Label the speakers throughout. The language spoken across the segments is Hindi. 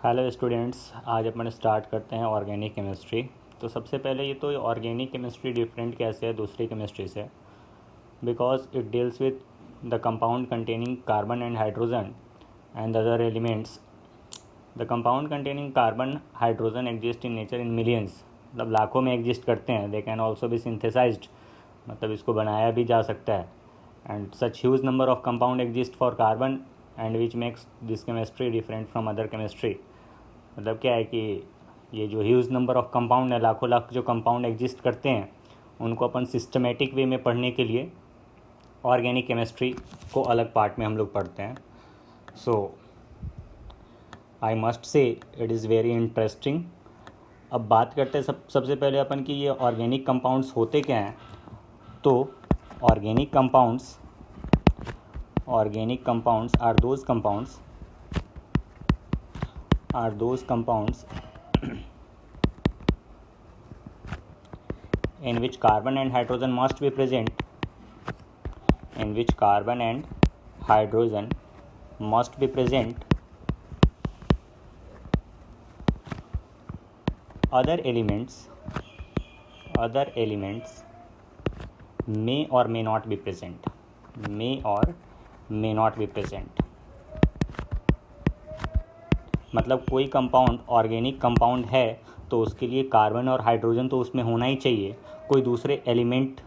Speaker 1: हेलो स्टूडेंट्स, आज अपन स्टार्ट करते हैं ऑर्गेनिक केमिस्ट्री। तो सबसे पहले ये तो ऑर्गेनिक केमिस्ट्री डिफरेंट कैसे है दूसरी केमिस्ट्री से, because it deals with the compound containing carbon and hydrogen and other elements. The compound containing carbon hydrogen exist in nature in millions, मतलब लाखों में एग्जिस्ट करते हैं। They can also be synthesised, मतलब इसको बनाया भी जा सकता है। And such huge number of compound exist for carbon and which makes this chemistry different from other chemistry. मतलब क्या है कि ये जो ह्यूज नंबर ऑफ कंपाउंड है, लाखों लाख जो कंपाउंड एग्जिस्ट करते हैं, उनको अपन सिस्टमेटिक वे में पढ़ने के लिए ऑर्गेनिक केमिस्ट्री को अलग पार्ट में हम लोग पढ़ते हैं। So I must say it is very interesting. अब बात करते हैं सबसे पहले अपन कि ये ऑर्गेनिक कंपाउंड्स होते क्या हैं। तो organic compounds are those compounds in which carbon and hydrogen must be present, other elements may or may not be present, मतलब कोई कंपाउंड ऑर्गेनिक कंपाउंड है तो उसके लिए कार्बन और हाइड्रोजन तो उसमें होना ही चाहिए। कोई दूसरे एलिमेंट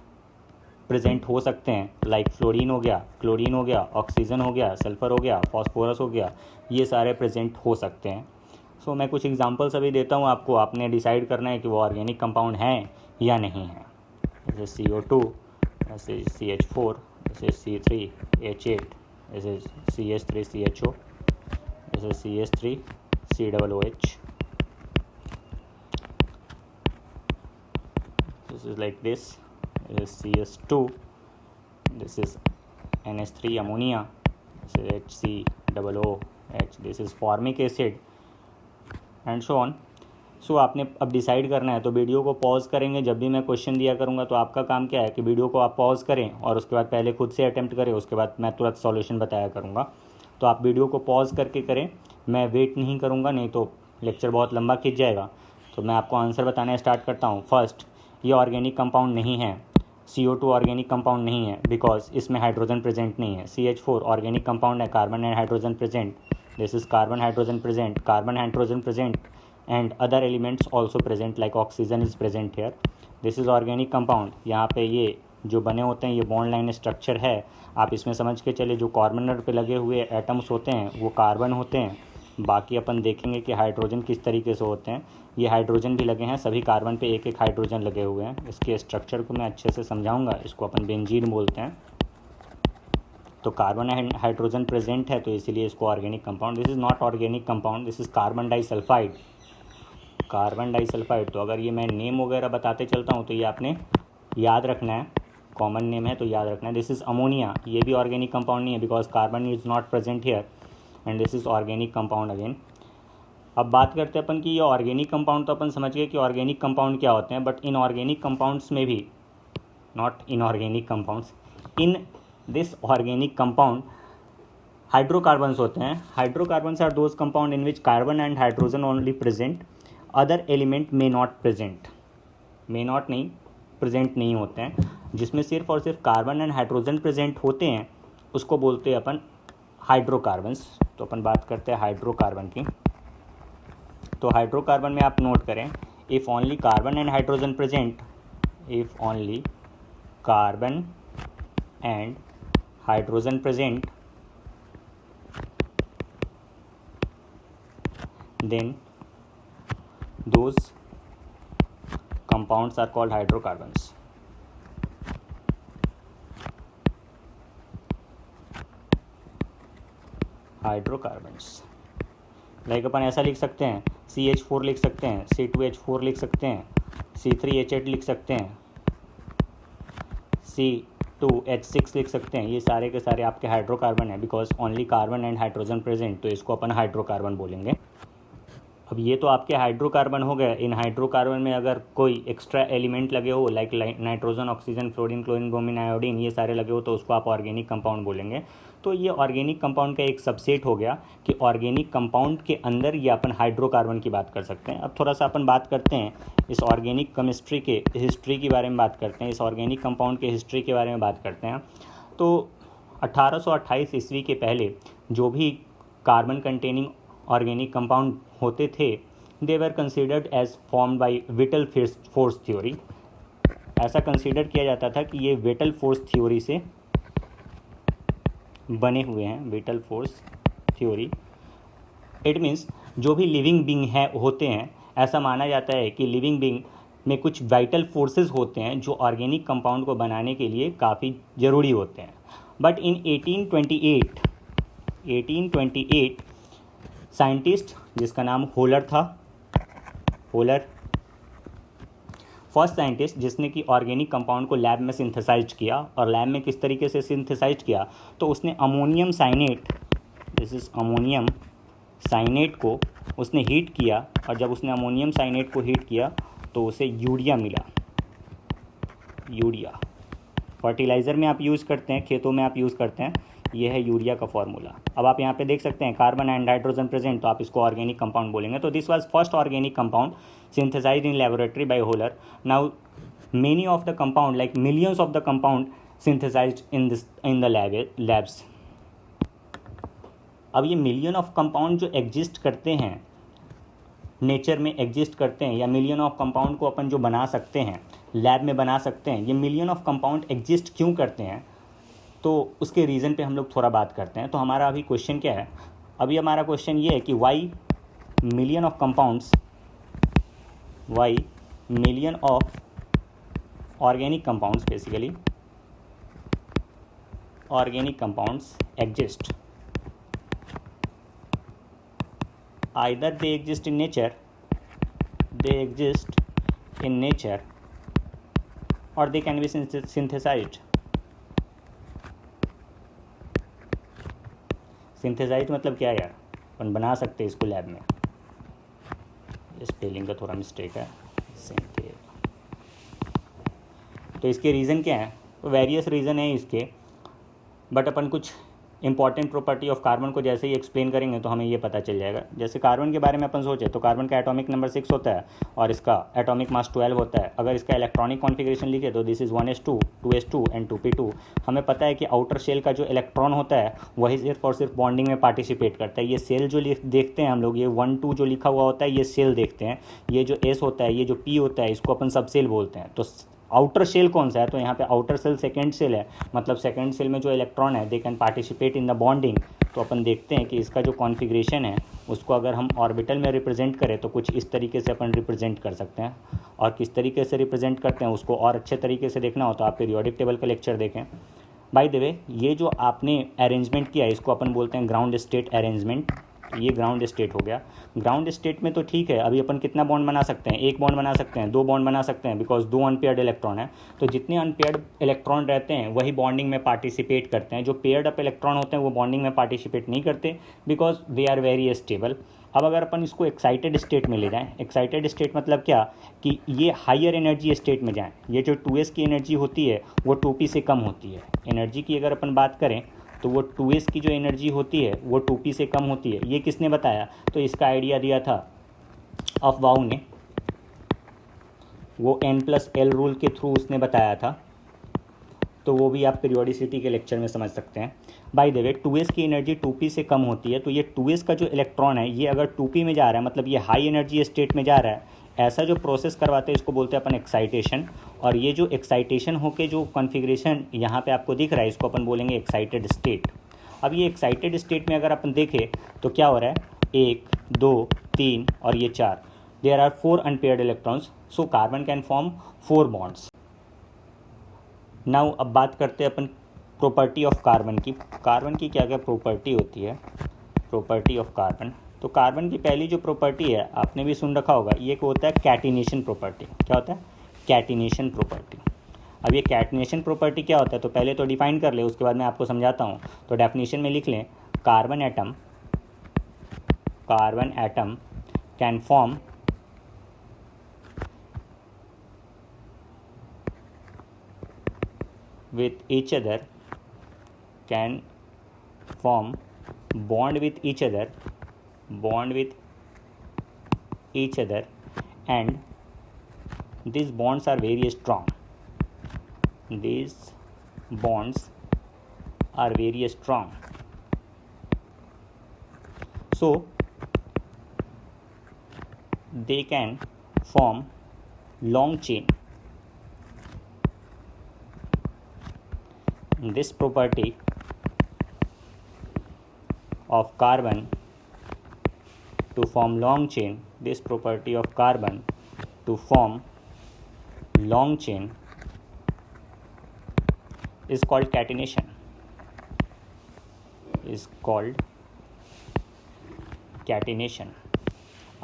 Speaker 1: प्रेजेंट हो सकते हैं, लाइक फ्लोरीन हो गया, क्लोरीन हो गया, ऑक्सीजन हो गया, सल्फर हो गया, फॉस्फोरस हो गया, ये सारे प्रेजेंट हो सकते हैं। सो मैं कुछ एग्जांपल्स अभी देता हूँ आपको, आपने डिसाइड करना है कि वो ऑर्गेनिक कंपाउंड हैं या नहीं हैं। जैसे CO2, ऐसे CH4, ऐसे C3H8, ऐसे CH3CHO, ऐसे CH3COOH. This is like this. This is CS2. This is NH3 ammonia. This is HCOOH. This is formic acid and so on. सो आपने अब डिसाइड करना है तो वीडियो को पॉज करेंगे। जब भी मैं क्वेश्चन दिया करूँगा तो आपका काम क्या है कि वीडियो को आप पॉज करें और उसके बाद पहले खुद से अटेम्प्ट करें, उसके बाद मैं तुरंत सॉल्यूशन बताया करूँगा। तो आप वीडियो को पॉज करके करें, मैं वेट नहीं करूँगा, नहीं तो लेक्चर बहुत लंबा खिंच जाएगा। तो मैं आपको आंसर बताना स्टार्ट करता हूँ। फर्स्ट, ये ऑर्गेनिक कंपाउंड नहीं है। CO2 ऑर्गेनिक कंपाउंड नहीं है बिकॉज इसमें हाइड्रोजन प्रेजेंट नहीं है। CH4 ऑर्गेनिक कंपाउंड है, carbon and hydrogen present. This is carbon hydrogen present and other elements also present like oxygen is present here. This is organic compound. यहाँ पे ये जो बने होते हैं ये बॉन्ड लाइन स्ट्रक्चर है। आप इसमें समझ के चले जो कॉर्नर पे लगे हुए एटम्स होते हैं वो कार्बन होते हैं। बाकी अपन देखेंगे कि हाइड्रोजन किस तरीके से होते हैं। ये हाइड्रोजन भी लगे हैं, सभी कार्बन पे एक एक हाइड्रोजन लगे हुए हैं। इसके स्ट्रक्चर को मैं अच्छे से समझाऊँगा। इसको अपन बेंजीन बोलते हैं। तो कार्बन एंड हाइड्रोजन प्रेजेंट है तो इसीलिए इसको organic compound. This is not organic compound, this is carbon disulphide. तो अगर ये मैं नेम वगैरह बताते चलता हूँ तो ये आपने याद रखना है, कॉमन नेम है तो याद रखना है। दिस इज़ अमोनिया, ये भी ऑर्गेनिक कंपाउंड नहीं है because carbon is not present here and this is organic compound again. अब बात करते हैं अपन कि ये ऑर्गेनिक कंपाउंड, तो अपन समझ गए कि ऑर्गेनिक कंपाउंड क्या होते हैं। बट इन ऑर्गेनिक कंपाउंड्स में भी, not in organic compounds, in this organic compound hydrocarbons होते हैं। Hydrocarbons are those compound in which carbon and hydrogen only present, other element may not present, present नहीं होते हैं। जिसमें सिर्फ और सिर्फ कार्बन एंड हाइड्रोजन प्रेजेंट होते हैं उसको बोलते हैं अपन हाइड्रोकार्बन्स। तो अपन बात करते हैं हाइड्रोकार्बन की। तो हाइड्रोकार्बन में आप नोट करें, if only carbon and hydrogen present, if only carbon and hydrogen present, then those compounds are called hydrocarbons. Like अपन ऐसा लिख सकते हैं, CH4 लिख सकते हैं, C2H4 लिख सकते हैं, C3H8 लिख सकते हैं, C2H6 लिख सकते हैं। ये सारे के सारे आपके हाइड्रोकार्बन है because only carbon and hydrogen present, तो इसको अपन हाइड्रोकार्बन बोलेंगे। अब ये तो आपके हाइड्रोकार्बन हो गए। इन हाइड्रोकार्बन में अगर कोई एक्स्ट्रा एलिमेंट लगे हो like nitrogen, oxygen, fluorine, chlorine, bromine, iodine, ये सारे लगे हो तो उसको आप ऑर्गेनिक कंपाउंड बोलेंगे। तो ये ऑर्गेनिक कंपाउंड का एक सबसेट हो गया कि ऑर्गेनिक कंपाउंड के अंदर ये अपन हाइड्रोकार्बन की बात कर सकते हैं। अब थोड़ा सा अपन बात करते हैं इस ऑर्गेनिक केमिस्ट्री के हिस्ट्री के बारे में बात करते हैं, इस ऑर्गेनिक कंपाउंड के हिस्ट्री के बारे में बात करते हैं। तो 1828 ईस्वी के पहले जो भी कार्बन कंटेनिंग ऑर्गेनिक कंपाउंड होते थे they were considered as formed by vital force theory. ऐसा कंसिडर किया जाता था कि ये विटल फोर्स थ्योरी से बने हुए हैं, whittle force theory. It means जो भी लिविंग बीइंग है होते हैं, ऐसा माना जाता है कि लिविंग बीइंग में कुछ वाइटल फोर्सेस होते हैं जो ऑर्गेनिक कंपाउंड को बनाने के लिए काफ़ी ज़रूरी होते हैं। बट इन 1828 साइंटिस्ट जिसका नाम होलर था, होलर फर्स्ट साइंटिस्ट जिसने कि ऑर्गेनिक कंपाउंड को लैब में सिंथेसाइज किया। और लैब में किस तरीके से सिंथेसाइज किया, तो उसने ammonium cyanate, this is ammonium cyanate को उसने हीट किया। और जब उसने अमोनियम साइनेट को हीट किया तो उसे यूरिया मिला। यूरिया फर्टिलाइज़र में आप यूज़ करते हैं, खेतों में आप यूज़ करते हैं, ये है यूरिया का फॉर्मूला। अब आप यहाँ पे देख सकते हैं कार्बन एंड हाइड्रोजन प्रेजेंट, तो आप इसको ऑर्गेनिक कंपाउंड बोलेंगे। तो this was first organic compound synthesised in laboratory by Wohler. Now many of the compound like millions of the compound synthesised in the labs. अब ये मिलियन ऑफ कंपाउंड जो एग्जिस्ट करते हैं, नेचर में एग्जिस्ट करते हैं, या मिलियन ऑफ कंपाउंड को अपन जो बना सकते हैं, लैब में बना सकते हैं, ये मिलियन ऑफ कंपाउंड एग्जिस्ट क्यों करते हैं, तो उसके रीज़न पे हम लोग थोड़ा बात करते हैं। तो हमारा अभी क्वेश्चन क्या है, अभी हमारा क्वेश्चन ये है कि why million of compounds, why million of organic compounds, basically organic compounds exist, either they exist in nature, they exist in nature, or they can be synthesized. Synthesise मतलब क्या यार, अपन बना सकते हैं इसको लैब में। स्पेलिंग का थोड़ा मिस्टेक है, तो इसके रीज़न क्या है, तो वेरियस रीज़न है इसके, बट अपन कुछ इंपॉर्टेंट प्रॉपर्टी ऑफ कार्बन को जैसे ही एक्सप्लेन करेंगे तो हमें ये पता चल जाएगा। जैसे कार्बन के बारे में अपन सोचे तो कार्बन का एटॉमिक नंबर 6 होता है और इसका एटॉमिक मास 12 होता है। अगर इसका इलेक्ट्रॉनिक कॉन्फ़िगरेशन लिखे तो this is 1s2, 2s2 and 2p2। हमें पता है कि आउटर शेल का जो इलेक्ट्रॉन होता है वही सिर्फ और सिर्फ बॉन्डिंग में पार्टिसिपेट करता है। ये सेल जो देखते हैं हम लोग, ये 1-2 जो लिखा हुआ होता है ये सेल देखते हैं। ये जो s होता है, ये जो p होता है, इसको अपन सब सेल बोलते हैं। तो आउटर शेल कौन सा है, तो यहाँ पे आउटर सेल सेकेंड सेल है, मतलब सेकेंड सेल में जो इलेक्ट्रॉन है they can participate in the bonding. तो अपन देखते हैं कि इसका जो कॉन्फ़िगरेशन है उसको अगर हम ऑर्बिटल में रिप्रेजेंट करें तो कुछ इस तरीके से अपन रिप्रेजेंट कर सकते हैं। और किस तरीके से रिप्रेजेंट करते हैं उसको और अच्छे तरीके से देखना हो तो आप पीरियोडिक टेबल का लेक्चर देखें। बाय द वे, ये जो आपने अरेंजमेंट किया है इसको अपन बोलते हैं ग्राउंड स्टेट अरेंजमेंट। ये ग्राउंड स्टेट हो गया। ग्राउंड स्टेट में तो ठीक है, अभी अपन कितना बॉन्ड बना सकते हैं, एक बॉन्ड बना सकते हैं, 2 बॉन्ड बना सकते हैं, बिकॉज 2 अनपेयर्ड इलेक्ट्रॉन है। तो जितने अनपेयर्ड इलेक्ट्रॉन रहते हैं वही बॉन्डिंग में पार्टिसिपेट करते हैं। जो पेयर्ड अप इलेक्ट्रॉन होते हैं वो बॉन्डिंग में पार्टिसिपेट नहीं करते because they are very stable. अब अगर अपन इसको एक्साइटेड स्टेट में ले जाएं, एक्साइटेड स्टेट मतलब क्या कि ये हायर एनर्जी स्टेट में जाएं। ये जो 2s की एनर्जी होती है वो 2p से कम होती है। एनर्जी की अगर अपन बात करें तो वो 2s की जो एनर्जी होती है वो 2p से कम होती है। ये किसने बताया, तो इसका आइडिया दिया था अफवाऊ ने, वो n+l रूल के थ्रू उसने बताया था। तो वो भी आप पीरियोडिसिटी के लेक्चर में समझ सकते हैं। बाय द वे, 2s की एनर्जी 2p से कम होती है। तो ये 2s का जो इलेक्ट्रॉन है ये अगर 2p में जा रहा है, मतलब ये हाई एनर्जी स्टेट में जा रहा है, ऐसा जो प्रोसेस करवाते हैं इसको बोलते हैं अपन एक्साइटेशन। और ये जो एक्साइटेशन होके जो कॉन्फ़िगरेशन यहाँ पे आपको दिख रहा है इसको अपन बोलेंगे एक्साइटेड स्टेट। अब ये एक्साइटेड स्टेट में अगर अपन देखें तो क्या हो रहा है, 1, 2, 3 और ये 4, there are 4 unpaired electrons, so carbon can form 4 bonds. Now अब बात करते हैं अपन प्रॉपर्टी ऑफ कार्बन की। कार्बन की क्या क्या प्रॉपर्टी होती है, प्रॉपर्टी ऑफ कार्बन। तो कार्बन की पहली जो प्रॉपर्टी है आपने भी सुन रखा होगा, ये होता है कैटिनेशन प्रॉपर्टी। क्या होता है, कैटिनेशन प्रॉपर्टी। अब ये कैटिनेशन प्रॉपर्टी क्या होता है, तो पहले तो डिफाइन कर ले, उसके बाद मैं आपको समझाता हूँ। तो डेफिनेशन में लिख लें, carbon atom can form with each other, can form bond with each other, and these bonds are very strong. These bonds are very strong. So they can form long chain. This property of carbon to form long chain, this property of carbon to form long chain is called catenation. Is called catenation.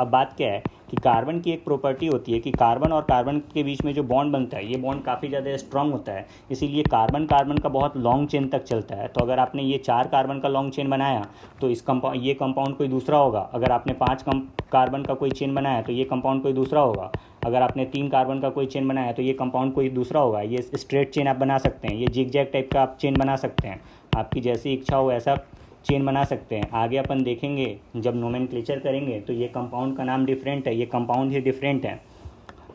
Speaker 1: अब बात क्या है कि कार्बन की एक प्रॉपर्टी होती है कि कार्बन और कार्बन के बीच में जो बॉन्ड बनता है, ये बॉन्ड काफ़ी ज़्यादा स्ट्रांग होता है, इसीलिए कार्बन कार्बन का बहुत लॉन्ग चेन तक चलता है. तो अगर आपने ये 4 कार्बन का लॉन्ग चेन बनाया तो इस कंपाउंड, ये कंपाउंड कोई दूसरा होगा. अगर आपने 5 कार्बन का कोई चेन बनाया तो ये कंपाउंड कोई दूसरा होगा. अगर आपने 3 कार्बन का कोई चेन बनाया तो ये कंपाउंड कोई दूसरा होगा. ये स्ट्रेट चेन आप बना सकते हैं, ये जिग जैग टाइप का आप चेन बना सकते हैं. आपकी जैसी इच्छा हो ऐसा चेन बना सकते हैं. आगे अपन देखेंगे जब नोमेनक्लेचर करेंगे तो ये कंपाउंड का नाम डिफरेंट है, ये कंपाउंड ही डिफरेंट है.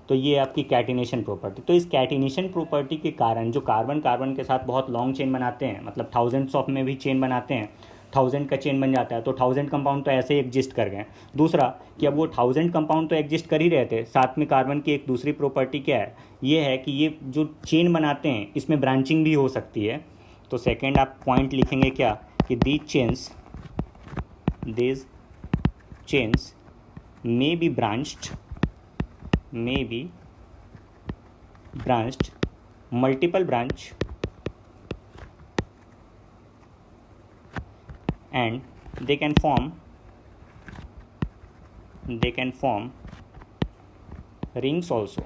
Speaker 1: तो ये आपकी कैटिनेशन प्रॉपर्टी. तो इस कैटिनेशन प्रॉपर्टी के कारण जो कार्बन कार्बन के साथ बहुत लॉन्ग चेन बनाते हैं, मतलब थाउजेंड्स ऑफ में भी चेन बनाते हैं, 1000 का चेन बन जाता है, तो 1000 कंपाउंड तो ऐसे ही एग्जिस्ट कर गए. दूसरा कि अब वो 1000 कंपाउंड तो एग्जिस्ट कर ही रहे थे, साथ में कार्बन की एक दूसरी प्रॉपर्टी क्या है, ये है कि ये जो चेन बनाते हैं इसमें ब्रांचिंग भी हो सकती है. तो सेकेंड आप पॉइंट लिखेंगे क्या कि these chains may be branched, multiple branch, and they can form rings also,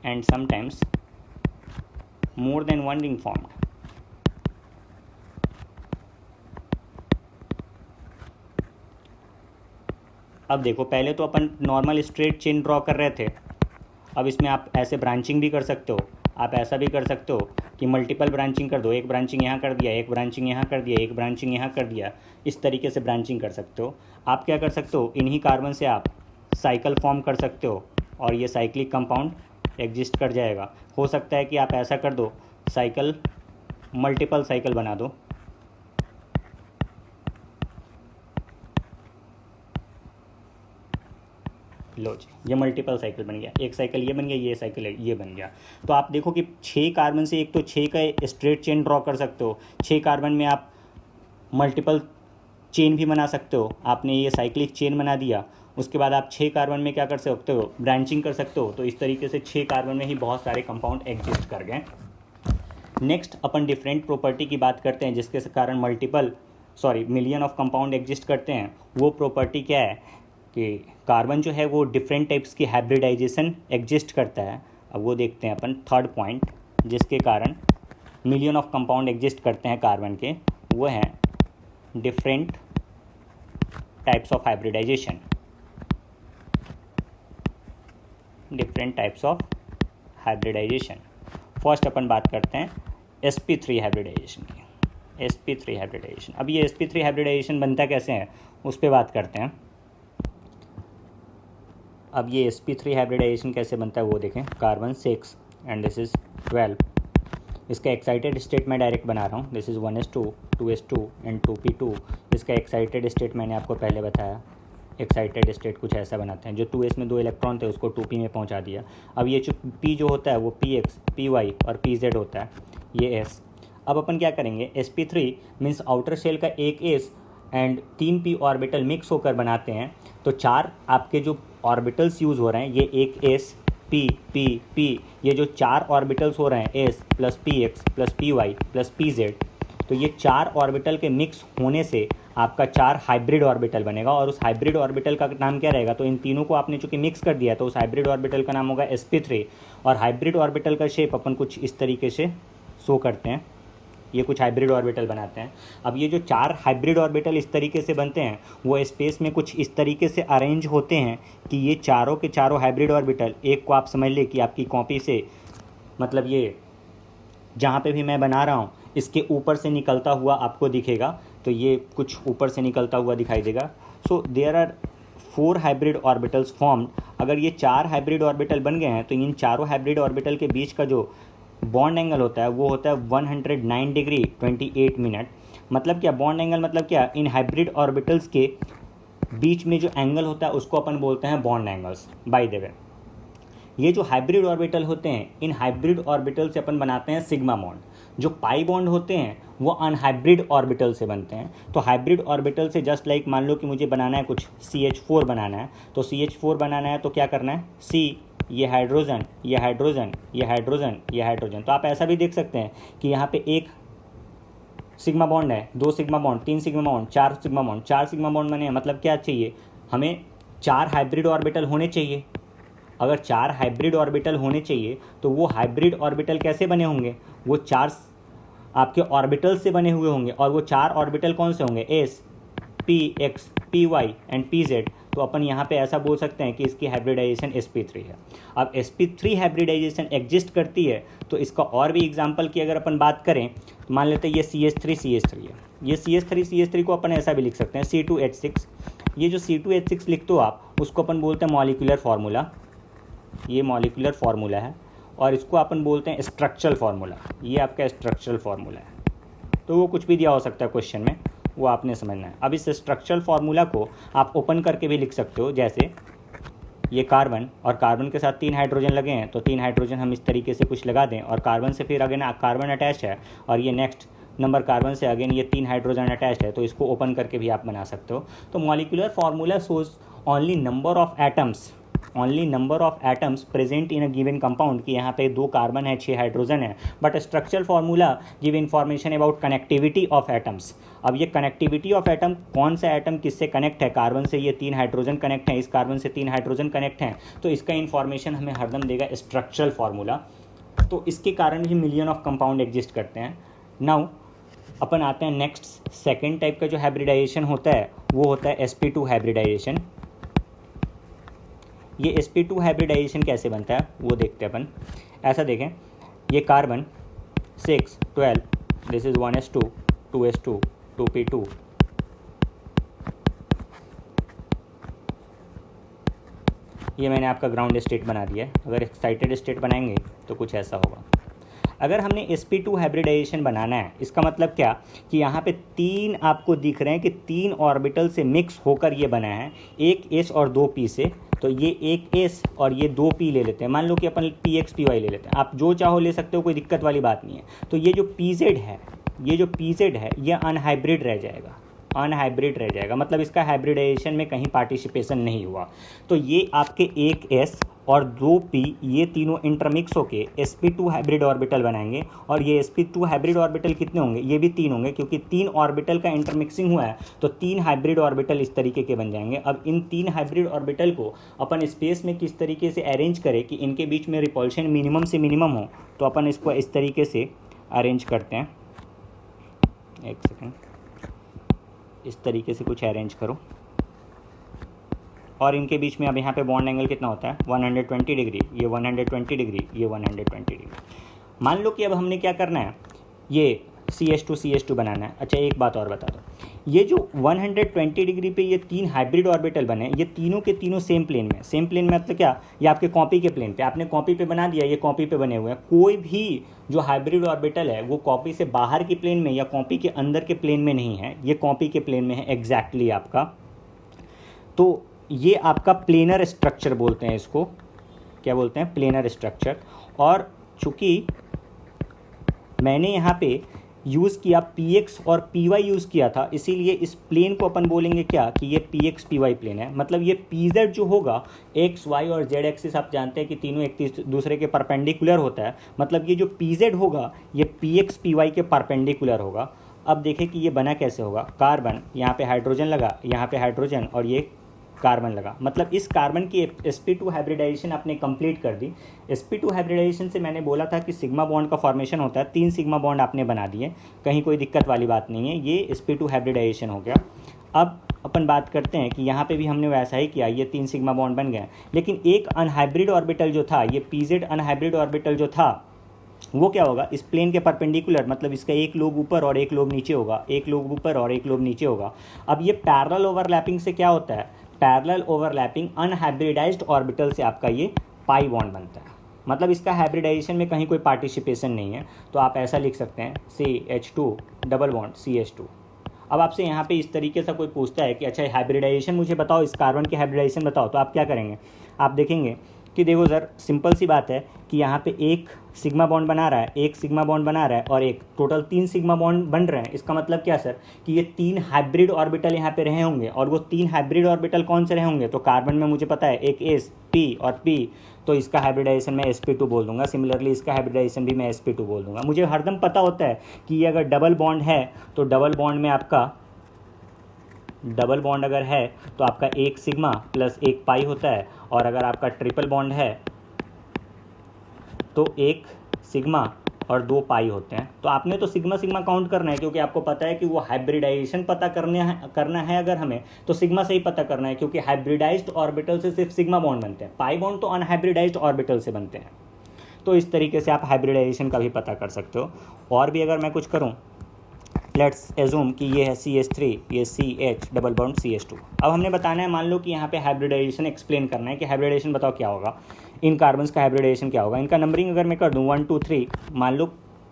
Speaker 1: and sometimes more than one ring formed. अब देखो, पहले तो अपन नॉर्मल स्ट्रेट चेन ड्रॉ कर रहे थे, अब इसमें आप ऐसे ब्रांचिंग भी कर सकते हो. आप ऐसा भी कर सकते हो कि मल्टीपल ब्रांचिंग कर दो, एक ब्रांचिंग यहाँ कर दिया, एक ब्रांचिंग यहाँ कर दिया, एक ब्रांचिंग यहाँ कर दिया. इस तरीके से ब्रांचिंग कर सकते हो. आप क्या कर सकते हो, इन्हीं कार्बन से आप साइकिल फॉर्म कर सकते हो और ये साइक्लिक कंपाउंड एग्जिस्ट कर जाएगा. हो सकता है कि आप ऐसा कर दो, साइकिल मल्टीपल साइकिल बना दो. लो जी, ये मल्टीपल साइकिल बन गया. एक साइकिल ये बन गया, ये साइकिल ये बन गया. तो आप देखो कि 6 कार्बन से एक तो 6 का स्ट्रेट चेन ड्रॉ कर सकते हो. 6 कार्बन में आप मल्टीपल चेन भी बना सकते हो. आपने ये साइक्लिक चेन बना दिया, उसके बाद आप 6 कार्बन में क्या कर सकते हो, ब्रांचिंग कर सकते हो. तो इस तरीके से 6 कार्बन में ही बहुत सारे कंपाउंड एग्जिस्ट कर गए. नेक्स्ट अपन डिफरेंट प्रॉपर्टी की बात करते हैं जिसके कारण मिलियन ऑफ कंपाउंड एग्जिस्ट करते हैं. वो प्रॉपर्टी क्या है कि कार्बन जो है वो डिफरेंट टाइप्स की हाइब्रिडाइजेशन एग्जिस्ट करता है. अब वो देखते हैं अपन. थर्ड पॉइंट जिसके कारण मिलियन ऑफ कंपाउंड एग्जिस्ट करते हैं कार्बन के, वो हैं different types of hybridisation. First अपन बात करते हैं sp3 हाइब्रिडाइजेशन की. sp3 hybridisation. अब ये sp3 हाइब्रिडाइजेशन बनता कैसे है उस पर बात करते हैं. अब ये sp3 हाइब्रिडाइजेशन कैसे बनता है वो देखें. Carbon 6 and this is 12. इसका एक्साइटेड स्टेट मैं डायरेक्ट बना रहा हूँ. This is 1s2, 2s2 and 2p2. इसका एक्साइटेड स्टेट मैंने आपको पहले बताया. एक्साइटेड स्टेट कुछ ऐसा बनाते हैं. जो 2s में 2 इलेक्ट्रॉन थे उसको 2p में पहुंचा दिया. अब ये जो p जो होता है वो px, py और pz होता है, ये s. अब अपन क्या करेंगे, sp3 मीन्स आउटर शेल का एक s and 3p orbital mix होकर बनाते हैं. तो 4 आपके जो ऑर्बिटल्स यूज़ हो रहे हैं, ये एक s, p, p, p, ये जो 4 ऑर्बिटल्स हो रहे हैं s plus px plus py plus pz, तो ये 4 ऑर्बिटल के मिक्स होने से आपका 4 हाइब्रिड ऑर्बिटल बनेगा. और उस हाइब्रिड ऑर्बिटल का नाम क्या रहेगा, तो इन तीनों को आपने चूँकि मिक्स कर दिया तो उस हाइब्रिड ऑर्बिटल का नाम होगा sp3. और हाइब्रिड ऑर्बिटल का शेप अपन कुछ इस तरीके से शो करते हैं. ये कुछ हाइब्रिड ऑर्बिटल बनाते हैं। अब ये जो 4 हाइब्रिड ऑर्बिटल इस तरीके से बनते हैं वो स्पेस में कुछ इस तरीके से अरेंज होते हैं कि ये चारों के चारों हाइब्रिड ऑर्बिटल, एक को आप समझ ले कि आपकी कॉपी से, मतलब ये जहाँ पे भी मैं बना रहा हूँ इसके ऊपर से निकलता हुआ आपको दिखेगा, तो ये कुछ ऊपर से निकलता हुआ दिखाई देगा। So there are 4 hybrid orbitals formed. अगर ये 4 हाइब्रिड ऑर्बिटल बन गए हैं तो इन चारों हाइब्रिड ऑर्बिटल के बीच का जो बॉन्ड एंगल होता है वो होता है 109 डिग्री 28 मिनट। मतलब क्या बॉन्ड एंगल, मतलब क्या, इन हाइब्रिड ऑर्बिटल्स के बीच में जो एंगल होता है उसको अपन बोलते हैं bond angles. By the way, ये जो हाइब्रिड ऑर्बिटल होते हैं इन हाइब्रिड ऑर्बिटल से अपन बनाते हैं सिग्मा बॉन्ड। जो पाई बॉन्ड होते हैं वो अनहाइब्रिड ऑर्बिटल से बनते हैं। तो हाइब्रिड ऑर्बिटल से जस्ट लाइक मान लो कि मुझे बनाना है कुछ CH4 बनाना है, तो CH4 बनाना है तो क्या करना है, C, ये हाइड्रोजन, ये हाइड्रोजन, ये हाइड्रोजन, ये हाइड्रोजन। तो आप ऐसा भी देख सकते हैं कि यहाँ पे एक सिग्मा बॉन्ड है, 2 sigma bond, 3 sigma bond, 4 sigma bond, 4 sigma bond बने हैं। मतलब क्या चाहिए हमें, 4 हाइब्रिड ऑर्बिटल होने चाहिए। अगर 4 हाइब्रिड ऑर्बिटल होने चाहिए तो वो हाइब्रिड ऑर्बिटल कैसे बने होंगे, वो 4 आपके ऑर्बिटल से बने हुए होंगे। और वो 4 ऑर्बिटल कौन से होंगे, S, P, X, P, Y and P, Z। तो अपन यहाँ पे ऐसा बोल सकते हैं कि इसकी हाइब्रिडाइजेशन sp3 है। अब sp3 हाइब्रिडाइजेशन एग्जिस्ट करती है तो इसका और भी एग्जांपल की अगर अपन बात करें तो मान लेते हैं ये CH3 है। ये CH3 को अपन ऐसा भी लिख सकते हैं C2H6। ये जो C2H6 लिखते हो आप, उसको अपन बोलते हैं मॉलिक्यूलर फार्मूला। ये मॉलिक्यूलर फार्मूला है और इसको अपन बोलते हैं स्ट्रक्चरल फार्मूला। ये आपका स्ट्रक्चरल फार्मूला है। तो वो कुछ भी दिया हो सकता है क्वेश्चन में, वो आपने समझना है। अब इस स्ट्रक्चरल फार्मूला को आप ओपन करके भी लिख सकते हो। जैसे ये कार्बन, और कार्बन के साथ 3 हाइड्रोजन लगे हैं तो 3 हाइड्रोजन हम इस तरीके से कुछ लगा दें, और कार्बन से फिर अगेन कार्बन अटैच है और ये नेक्स्ट नंबर कार्बन से अगेन ये 3 हाइड्रोजन अटैच है, तो इसको ओपन करके भी आप बना सकते हो। तो molecular formula shows only number of atoms present in a given compound, कि यहाँ पे 2 कार्बन है, 6 हाइड्रोजन है। But structural formula give information about connectivity of atoms. अब ये कनेक्टिविटी ऑफ एटम, कौन सा एटम किससे कनेक्ट है, कार्बन से ये 3 हाइड्रोजन कनेक्ट हैं, इस कार्बन से 3 हाइड्रोजन कनेक्ट हैं, तो इसका इन्फॉर्मेशन हमें हरदम देगा स्ट्रक्चरल फार्मूला। तो इसके कारण भी मिलियन ऑफ कंपाउंड एग्जिस्ट करते हैं। नाउ अपन आते हैं नेक्स्ट, सेकेंड टाइप का जो हाइब्रिडाइजेशन होता है वो होता है sp2 हाइब्रिडाइजेशन। ये sp2 हाइब्रिडाइजेशन कैसे बनता है वो देखते हैं अपन। ऐसा देखें, ये carbon 6 12, this is 1s2 2s2 2p2, ये मैंने आपका ग्राउंड स्टेट बना दिया है। अगर एक्साइटेड स्टेट बनाएंगे तो कुछ ऐसा होगा। अगर हमने sp2 हाइब्रिडाइजेशन बनाना है, इसका मतलब क्या कि यहाँ पे 3 आपको दिख रहे हैं कि 3 ऑर्बिटल से मिक्स होकर ये बना है, एक S और 2 P से। तो ये एक S और ये 2 P ले लेते हैं, मान लो कि अपन PX PY ले लेते हैं, आप जो चाहो ले सकते हो, कोई दिक्कत वाली बात नहीं है। तो ये जो PZ है ये अनहाइब्रिड रह जाएगा, मतलब इसका हाइब्रिडाइजेशन में कहीं पार्टिसिपेशन नहीं हुआ। तो ये आपके एक S और 2 P, ये तीनों इंटरमिक्स होके sp2 हाइब्रिड ऑर्बिटल बनाएंगे। और ये sp2 हाइब्रिड ऑर्बिटल कितने होंगे, ये भी 3 होंगे, क्योंकि 3 ऑर्बिटल का इंटरमिक्सिंग हुआ है तो 3 हाइब्रिड ऑर्बिटल इस तरीके के बन जाएंगे। अब इन 3 हाइब्रिड ऑर्बिटल को अपन स्पेस में किस तरीके से अरेंज करें कि इनके बीच में रिपल्शन मिनिमम से मिनिमम हो, तो अपन इसको इस तरीके से अरेंज करते हैं। एक सेकेंड, इस तरीके से कुछ अरेंज करो, और इनके बीच में अब यहाँ पे बॉन्ड एंगल कितना होता है 120 डिग्री, ये 120 डिग्री, ये 120 डिग्री। मान लो कि अब हमने क्या करना है, ये CH2 बनाना है। अच्छा एक बात और बता दो, ये जो 120 डिग्री पे ये 3 हाइब्रिड ऑर्बिटल बने, ये तीनों के तीनों सेम प्लेन में मतलब क्या, ये आपके कॉपी के प्लेन पे, आपने कॉपी पे बना दिया, ये कॉपी पे बने हुए हैं। कोई भी जो हाइब्रिड ऑर्बिटल है वो कॉपी से बाहर के प्लेन में या कॉपी के अंदर के प्लेन में नहीं है, ये कॉपी के प्लेन में है एग्जैक्टली आपका। तो ये आपका प्लेनर स्ट्रक्चर बोलते हैं, इसको क्या बोलते हैं, प्लेनर स्ट्रक्चर। और चूँकि मैंने यहाँ पे यूज़ किया px और py यूज़ किया था, इसीलिए इस प्लेन को अपन बोलेंगे क्या कि ये px py प्लेन है। मतलब ये pz जो होगा, x y और z एक्सिस आप जानते हैं कि तीनों एक दूसरे के परपेंडिकुलर होता है, मतलब ये जो pz होगा ये px py के परपेंडिकुलर होगा। अब देखें कि ये बना कैसे होगा, कार्बन यहाँ पे हाइड्रोजन लगा, यहाँ पे हाइड्रोजन, और ये कार्बन लगा, मतलब इस कार्बन की sp2 हाइब्रिडाइजेशन आपने कंप्लीट कर दी। sp2 हाइब्रिडाइजेशन से मैंने बोला था कि सिग्मा बॉन्ड का फॉर्मेशन होता है, 3 सिग्मा बॉन्ड आपने बना दिए, कहीं कोई दिक्कत वाली बात नहीं है, ये sp2 हाइब्रिडाइजेशन हो गया। अब अपन बात करते हैं कि यहाँ पे भी हमने वैसा ही किया, ये 3 सिग्मा बॉन्ड बन गए, लेकिन एक अनहाइब्रिड ऑर्बिटल जो था, ये pz अनहाइब्रिड ऑर्बिटल जो था वो क्या होगा, इस प्लेन के परपेंडिकुलर, मतलब इसका एक लोब ऊपर और एक लोब नीचे होगा, एक लोब ऊपर और एक लोब नीचे होगा। अब ये पैरेलल ओवरलैपिंग से क्या होता है, पैरेलल ओवरलैपिंग अनहाइब्रिडाइज्ड ऑर्बिटल से आपका ये पाई बॉन्ड बनता है, मतलब इसका हाइब्रिडाइजेशन में कहीं कोई पार्टिसिपेशन नहीं है। तो आप ऐसा लिख सकते हैं CH2 डबल बॉन्ड CH2। अब आपसे यहाँ पे इस तरीके से कोई पूछता है कि अच्छा हाइब्रिडाइजेशन मुझे बताओ, इस कार्बन की हाइब्रिडाइजेशन बताओ, तो आप क्या करेंगे, आप देखेंगे कि देखो सर सिंपल सी बात है कि यहाँ पे एक सिग्मा बॉन्ड बना रहा है, एक सिग्मा बॉन्ड बना रहा है और एक टोटल 3 सिग्मा बॉन्ड बन रहे हैं। इसका मतलब क्या सर कि ये 3 हाइब्रिड ऑर्बिटल यहाँ पे रहे होंगे, और वो 3 हाइब्रिड ऑर्बिटल कौन से रहे होंगे, तो कार्बन में मुझे पता है एक S P और P, तो इसका हाइब्रिडाइजेशन मैं sp2 बोल दूंगा। सिमिलरली इसका हाइब्रिडाइजेशन भी मैं sp2 बोल दूंगा। मुझे हरदम पता होता है कि ये अगर डबल बॉन्ड है तो डबल बॉन्ड में आपका डबल बॉन्ड अगर है तो आपका एक सिग्मा प्लस एक पाई होता है, और अगर आपका ट्रिपल बॉन्ड है तो एक सिग्मा और 2 पाई होते हैं। तो आपने तो सिग्मा सिग्मा काउंट करना है, क्योंकि आपको पता है कि वो हाइब्रिडाइजेशन पता करना है अगर हमें, तो सिग्मा से ही पता करना है, क्योंकि हाइब्रिडाइज्ड ऑर्बिटल से सिर्फ सिग्मा बॉन्ड बनते हैं, पाई बॉन्ड तो अनहाइब्रिडाइज्ड ऑर्बिटल से बनते हैं। तो इस तरीके से आप हाइब्रिडाइजेशन का भी पता कर सकते हो। और भी अगर मैं कुछ करूँ, लेट्स एज्यूम कि ये है CH3, ये CH डबल बॉन्ड CH2। अब हमने बताना है, मान लो कि यहाँ पे हाइब्रिडाइजेशन एक्सप्लेन करना है कि हाइब्रिडाइजेशन बताओ क्या होगा, इन कार्बन्स का हाइब्रिडाइजेशन क्या होगा। इनका नंबरिंग अगर मैं कर दूँ 1 2 3, मान लो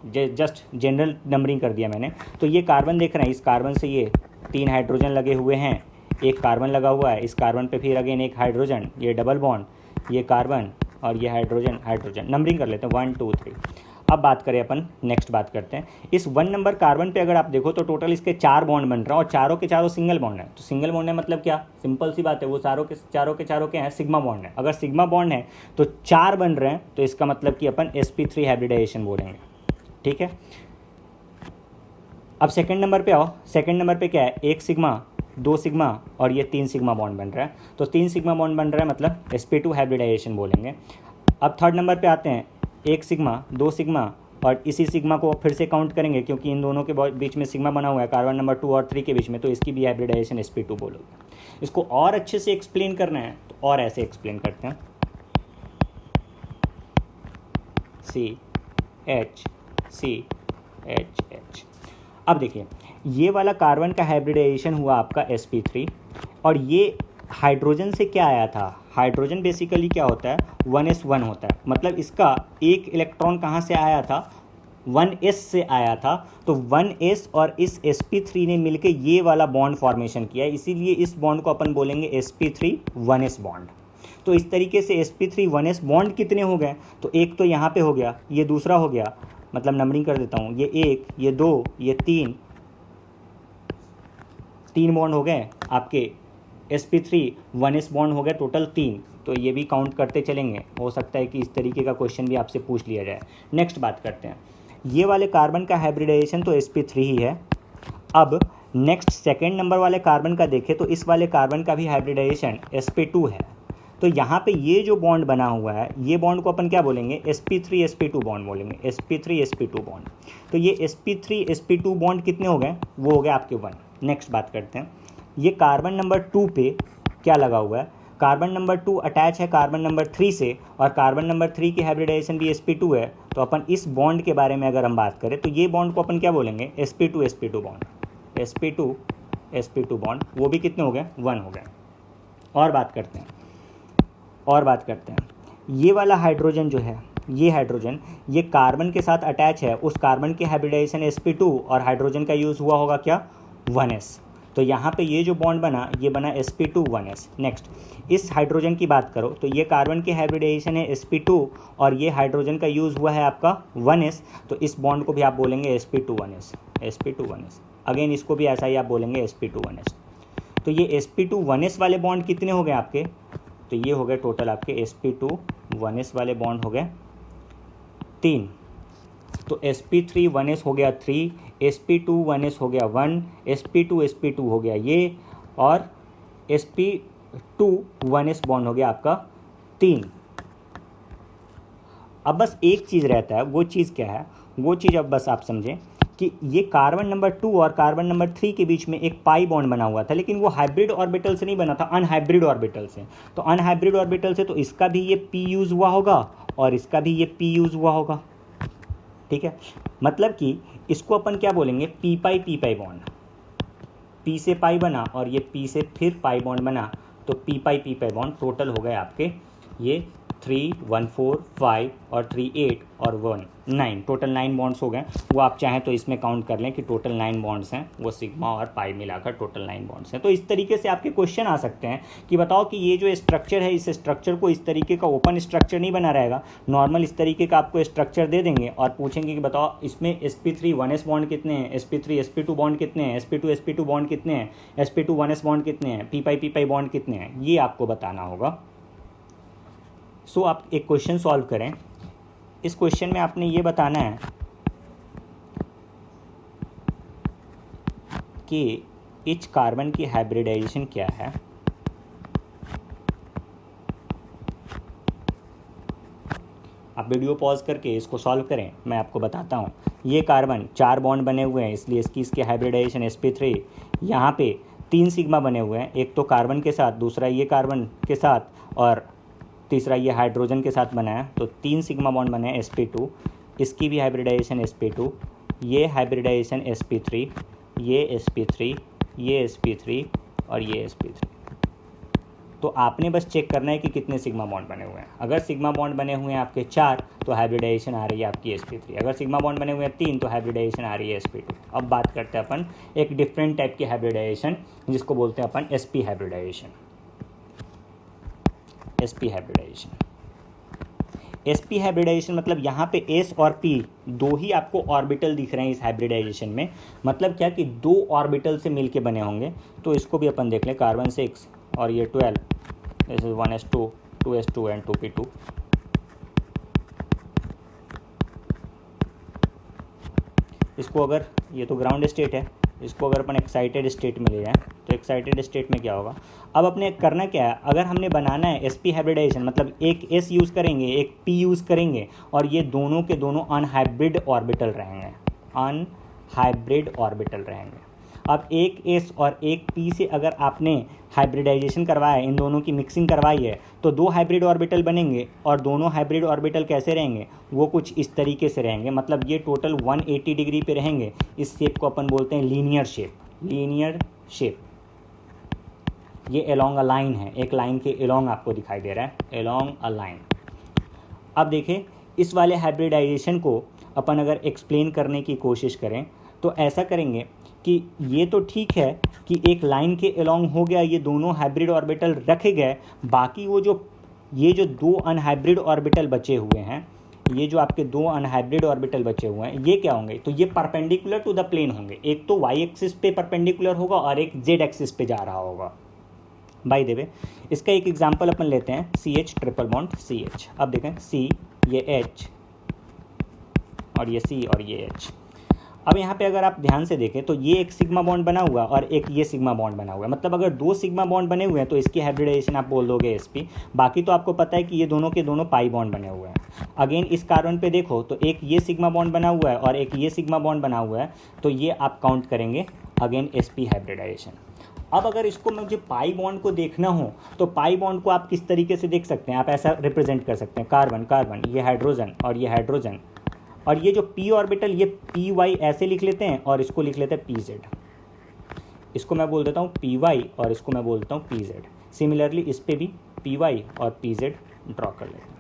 Speaker 1: जस्ट जनरल नंबरिंग कर दिया मैंने, तो ये कार्बन देख रहे हैं, इस कार्बन से ये 3 हाइड्रोजन लगे हुए हैं, एक कार्बन लगा हुआ है, इस कार्बन पे फिर अगेन एक हाइड्रोजन, ये डबल बॉन्ड, ये कार्बन और ये हाइड्रोजन हाइड्रोजन। नंबरिंग कर लेते हैं 1 2 3। अब बात करें अपन, नेक्स्ट बात करते हैं, इस 1 नंबर कार्बन पे अगर आप देखो तो टोटल इसके 4 बॉन्ड बन रहा है, और चारों के चारों सिंगल बॉन्ड है। तो सिंगल बॉन्ड है मतलब क्या, सिंपल सी बात है, वो चारों के चारों के हैं सिग्मा बॉन्ड है। अगर सिग्मा बॉन्ड है तो 4 बन रहे हैं, तो इसका मतलब कि अपन sp3 हाइब्रिडाइजेशन बोलेंगे, ठीक है। अब सेकंड नंबर पे आओ, सेकंड नंबर पे क्या है, एक सिग्मा 2 सिग्मा और ये 3 सिग्मा बॉन्ड बन रहा है, तो 3 सिग्मा बॉन्ड बन रहा है, मतलब sp2 हाइब्रिडाइजेशन बोलेंगे। अब थर्ड नंबर पे आते हैं, एक सिग्मा 2 सिग्मा और इसी सिग्मा को फिर से काउंट करेंगे, क्योंकि इन दोनों के बीच में सिग्मा बना हुआ है कार्बन नंबर 2 और 3 के बीच में, तो इसकी भी हाइब्रिडाइजेशन sp2 बोलोगे। इसको और अच्छे से एक्सप्लेन करना है तो और ऐसे एक्सप्लेन करते हैं, CH। अब देखिए ये वाला कार्बन का हाइब्रिडाइजेशन हुआ आपका sp3, और ये हाइड्रोजन से क्या आया था, हाइड्रोजन बेसिकली क्या होता है 1s1 होता है, मतलब इसका एक इलेक्ट्रॉन कहाँ से आया था 1s से आया था। तो 1s और इस sp3 ने मिलके ये वाला बॉन्ड फॉर्मेशन किया, इसीलिए इस बॉन्ड को अपन बोलेंगे sp3 1s बॉन्ड। तो इस तरीके से sp3 1s बॉन्ड कितने हो गए, तो एक तो यहाँ पे हो गया, ये दूसरा हो गया, मतलब नंबरिंग कर देता हूँ, ये 1 ये 2 ये 3 बॉन्ड हो गए आपके, sp3 1s बॉन्ड हो गया टोटल 3। तो ये भी काउंट करते चलेंगे, हो सकता है कि इस तरीके का क्वेश्चन भी आपसे पूछ लिया जाए। नेक्स्ट बात करते हैं, ये वाले कार्बन का हाइब्रिडाइजेशन तो sp3 ही है। अब नेक्स्ट सेकेंड नंबर वाले कार्बन का देखें तो इस वाले कार्बन का भी हाइब्रिडाइजेशन sp2 है। तो यहाँ पे ये जो बॉन्ड बना हुआ है, ये बॉन्ड को अपन क्या बोलेंगे sp3 sp2 बॉन्ड बोलेंगे, sp3 sp2 बॉन्ड। तो ये sp3 sp2 बॉन्ड कितने हो गए, वो हो गए आपके 1। नेक्स्ट बात करते हैं, ये कार्बन नंबर 2 पे क्या लगा हुआ है, कार्बन नंबर 2 अटैच है कार्बन नंबर 3 से, और कार्बन नंबर 3 की हाइब्रिडाइजेशन भी sp2 है। तो अपन इस बॉन्ड के बारे में अगर हम बात करें तो ये बॉन्ड को अपन क्या बोलेंगे sp2 sp2 bond, sp2 sp2 bond, वो भी कितने हो गए 1 हो गए। और बात करते हैं, ये वाला हाइड्रोजन जो है, ये हाइड्रोजन ये कार्बन के साथ अटैच है, उस कार्बन की हाइब्रिडाइजेशन sp2 और हाइड्रोजन का यूज़ हुआ होगा क्या 1s। तो यहाँ पे ये जो बॉन्ड बना, ये बना sp2 1s। नेक्स्ट इस हाइड्रोजन की बात करो तो ये कार्बन की हाइब्रिडाइजेशन है sp2 और ये हाइड्रोजन का यूज़ हुआ है आपका 1s, तो इस बॉन्ड को भी आप बोलेंगे sp2 1s, sp2 1s। Again इसको भी ऐसा ही आप बोलेंगे sp2 1s। तो ये sp2 1s वाले बॉन्ड कितने हो गए आपके, तो ये हो गए टोटल आपके sp2 1s वाले बॉन्ड हो गए 3। तो sp3 1s हो गया 3, sp2 1s हो गया 1, sp2 हो गया ये, और 2 1s बॉन्ड हो गया आपका 3। अब बस एक चीज़ रहता है, वो चीज़ क्या है, वो चीज़ अब बस आप समझें कि ये कार्बन नंबर 2 और कार्बन नंबर 3 के बीच में एक पाई बॉन्ड बना हुआ था, लेकिन वो हाइब्रिड ऑर्बिटल से नहीं बना था, अनहाइब्रिड ऑर्बिटल से। तो अनहाइब्रिड ऑर्बिटल से तो इसका भी ये पी यूज़ हुआ होगा और इसका भी ये पी यूज़ हुआ होगा, ठीक है। मतलब कि इसको अपन क्या बोलेंगे, पी पाई बॉन्ड। पी से पाई बना और ये पी से फिर पाई बॉन्ड बना, तो पी पाई बॉन्ड टोटल हो गए आपके ये 3 1 4 5 और 3 8 और 1 9, टोटल 9 बॉन्ड्स हो गए। वो आप चाहें तो इसमें काउंट कर लें कि टोटल 9 बॉन्ड्स हैं, वो सिग्मा और पाई मिलाकर टोटल 9 बॉन्ड्स हैं। तो इस तरीके से आपके क्वेश्चन आ सकते हैं कि बताओ कि ये जो स्ट्रक्चर है, इस स्ट्रक्चर को इस तरीके का ओपन स्ट्रक्चर नहीं बना रहेगा, नॉर्मल इस तरीके का आपको स्ट्रक्चर दे देंगे और पूछेंगे कि बताओ इसमें sp3 1s बॉन्ड कितने हैं, sp3 sp2 बॉन्ड कितने हैं, sp2 बॉन्ड कितने हैं, sp2 1s बॉन्ड कितने हैं, p पाई बॉन्ड कितने हैं, ये आपको बताना होगा। सो आप एक क्वेश्चन सॉल्व करें। इस क्वेश्चन में आपने ये बताना है कि इच कार्बन की हाइब्रिडाइजेशन क्या है। आप वीडियो पॉज करके इसको सॉल्व करें, मैं आपको बताता हूँ। ये कार्बन 4 बॉन्ड बने हुए हैं, इसलिए इसकी हाइब्रिडाइजेशन sp3। यहाँ पे 3 सिग्मा बने हुए हैं, एक तो कार्बन के साथ, दूसरा ये कार्बन के साथ और तीसरा ये हाइड्रोजन के साथ बना है, तो 3 सिग्मा बॉन्ड बने हैं sp2। इसकी भी हाइब्रिडाइजेशन sp2, ये हाइब्रिडाइजेशन sp3, ये sp3, ये sp3 और ये sp3। तो आपने बस चेक करना है कि कितने सिग्मा बॉन्ड बने हुए हैं। अगर सिग्मा बॉन्ड बने हुए हैं आपके 4 तो हाइब्रिडाइजेशन आ रही है आपकी sp3। अगर सिग्मा बॉन्ड बने हुए हैं 3 तो हाइब्रिडाइजेशन आ रही है sp2। अब बात करते हैं अपन एक डिफरेंट टाइप की हाइब्रिडाइजेशन, जिसको बोलते हैं अपन sp hybridisation. sp hybridisation, sp hybridisation मतलब यहाँ पे s और p दो ही आपको ऑर्बिटल दिख रहे हैं इस हाइब्रिडाइजेशन में। मतलब क्या कि 2 ऑर्बिटल से मिलके बने होंगे। तो इसको भी अपन देख लें, कार्बन 6 और ये 12, this is 1s2 2s2 and 2p2। इसको अगर, ये तो ग्राउंड स्टेट है, इसको अगर अपन एक्साइटेड स्टेट में ले जाएं तो एक्साइटेड स्टेट में क्या होगा। अब अपने करना क्या है, अगर हमने बनाना है sp हाइब्रिडाइजेशन मतलब एक s यूज़ करेंगे, एक p यूज़ करेंगे और ये दोनों के दोनों अनहाइब्रिड ऑर्बिटल रहेंगे, अनहाइब्रिड ऑर्बिटल रहेंगे। अब एक s और एक p से अगर आपने हाइब्रिडाइजेशन करवाया है, इन दोनों की मिक्सिंग करवाई है, तो 2 हाइब्रिड ऑर्बिटल बनेंगे और दोनों हाइब्रिड ऑर्बिटल कैसे रहेंगे, वो कुछ इस तरीके से रहेंगे। मतलब ये टोटल 180 डिग्री पे रहेंगे। इस शेप को अपन बोलते हैं लीनियर शेप, लीनियर शेप। ये अलोंग अ लाइन है, एक लाइन के अलोंग आपको दिखाई दे रहा है, अलोंग अ लाइन। अब देखें, इस वाले हाइब्रिडाइजेशन को अपन अगर एक्सप्लेन करने की कोशिश करें तो ऐसा करेंगे कि ये तो ठीक है कि एक लाइन के अलोंग हो गया, ये दोनों हाइब्रिड ऑर्बिटल रखे गए, बाकी वो जो ये जो 2 अनहाइब्रिड ऑर्बिटल बचे हुए हैं, ये जो आपके 2 अनहाइब्रिड ऑर्बिटल बचे हुए हैं, ये क्या होंगे, तो ये परपेंडिकुलर टू द प्लेन होंगे। एक तो वाई एक्सिस पे परपेंडिकुलर होगा और एक जेड एक्सिस पे जा रहा होगा। बाय द वे, इसका एक एग्जांपल अपन लेते हैं, CH ट्रिपल बॉन्ड CH। अब देखें, C ये H और ये C और ये H। अब यहाँ पे अगर आप ध्यान से देखें तो ये एक सिग्मा बॉन्ड बना हुआ और एक ये सिग्मा बॉन्ड बना हुआ है। मतलब अगर 2 सिग्मा बॉन्ड बने हुए हैं तो इसकी हाइब्रिडाइजेशन आप बोल दोगे sp। बाकी तो आपको पता है कि ये दोनों के दोनों पाई बॉन्ड बने हुए हैं। अगेन इस कार्बन पे देखो तो एक ये सिग्मा बॉन्ड बना हुआ है और एक ये सिग्मा बॉन्ड बना हुआ है, तो ये आप काउंट करेंगे अगेन sp हाइब्रिडाइजेशन। अब अगर इसको मुझे पाई बॉन्ड को देखना हो तो पाई बॉन्ड को आप किस तरीके से देख सकते हैं, आप ऐसा रिप्रेजेंट कर सकते हैं, कार्बन कार्बन, ये हाइड्रोजन और ये हाइड्रोजन, और ये जो p ऑर्बिटल ये पी वाई ऐसे लिख लेते हैं और इसको लिख लेते हैं पी जेड। इसको मैं बोल देता हूँ पी वाई और इसको मैं बोल देता हूँ पी जेड। सिमिलरली इस पर भी पी वाई और पी जेड ड्रॉ कर लेते हैं।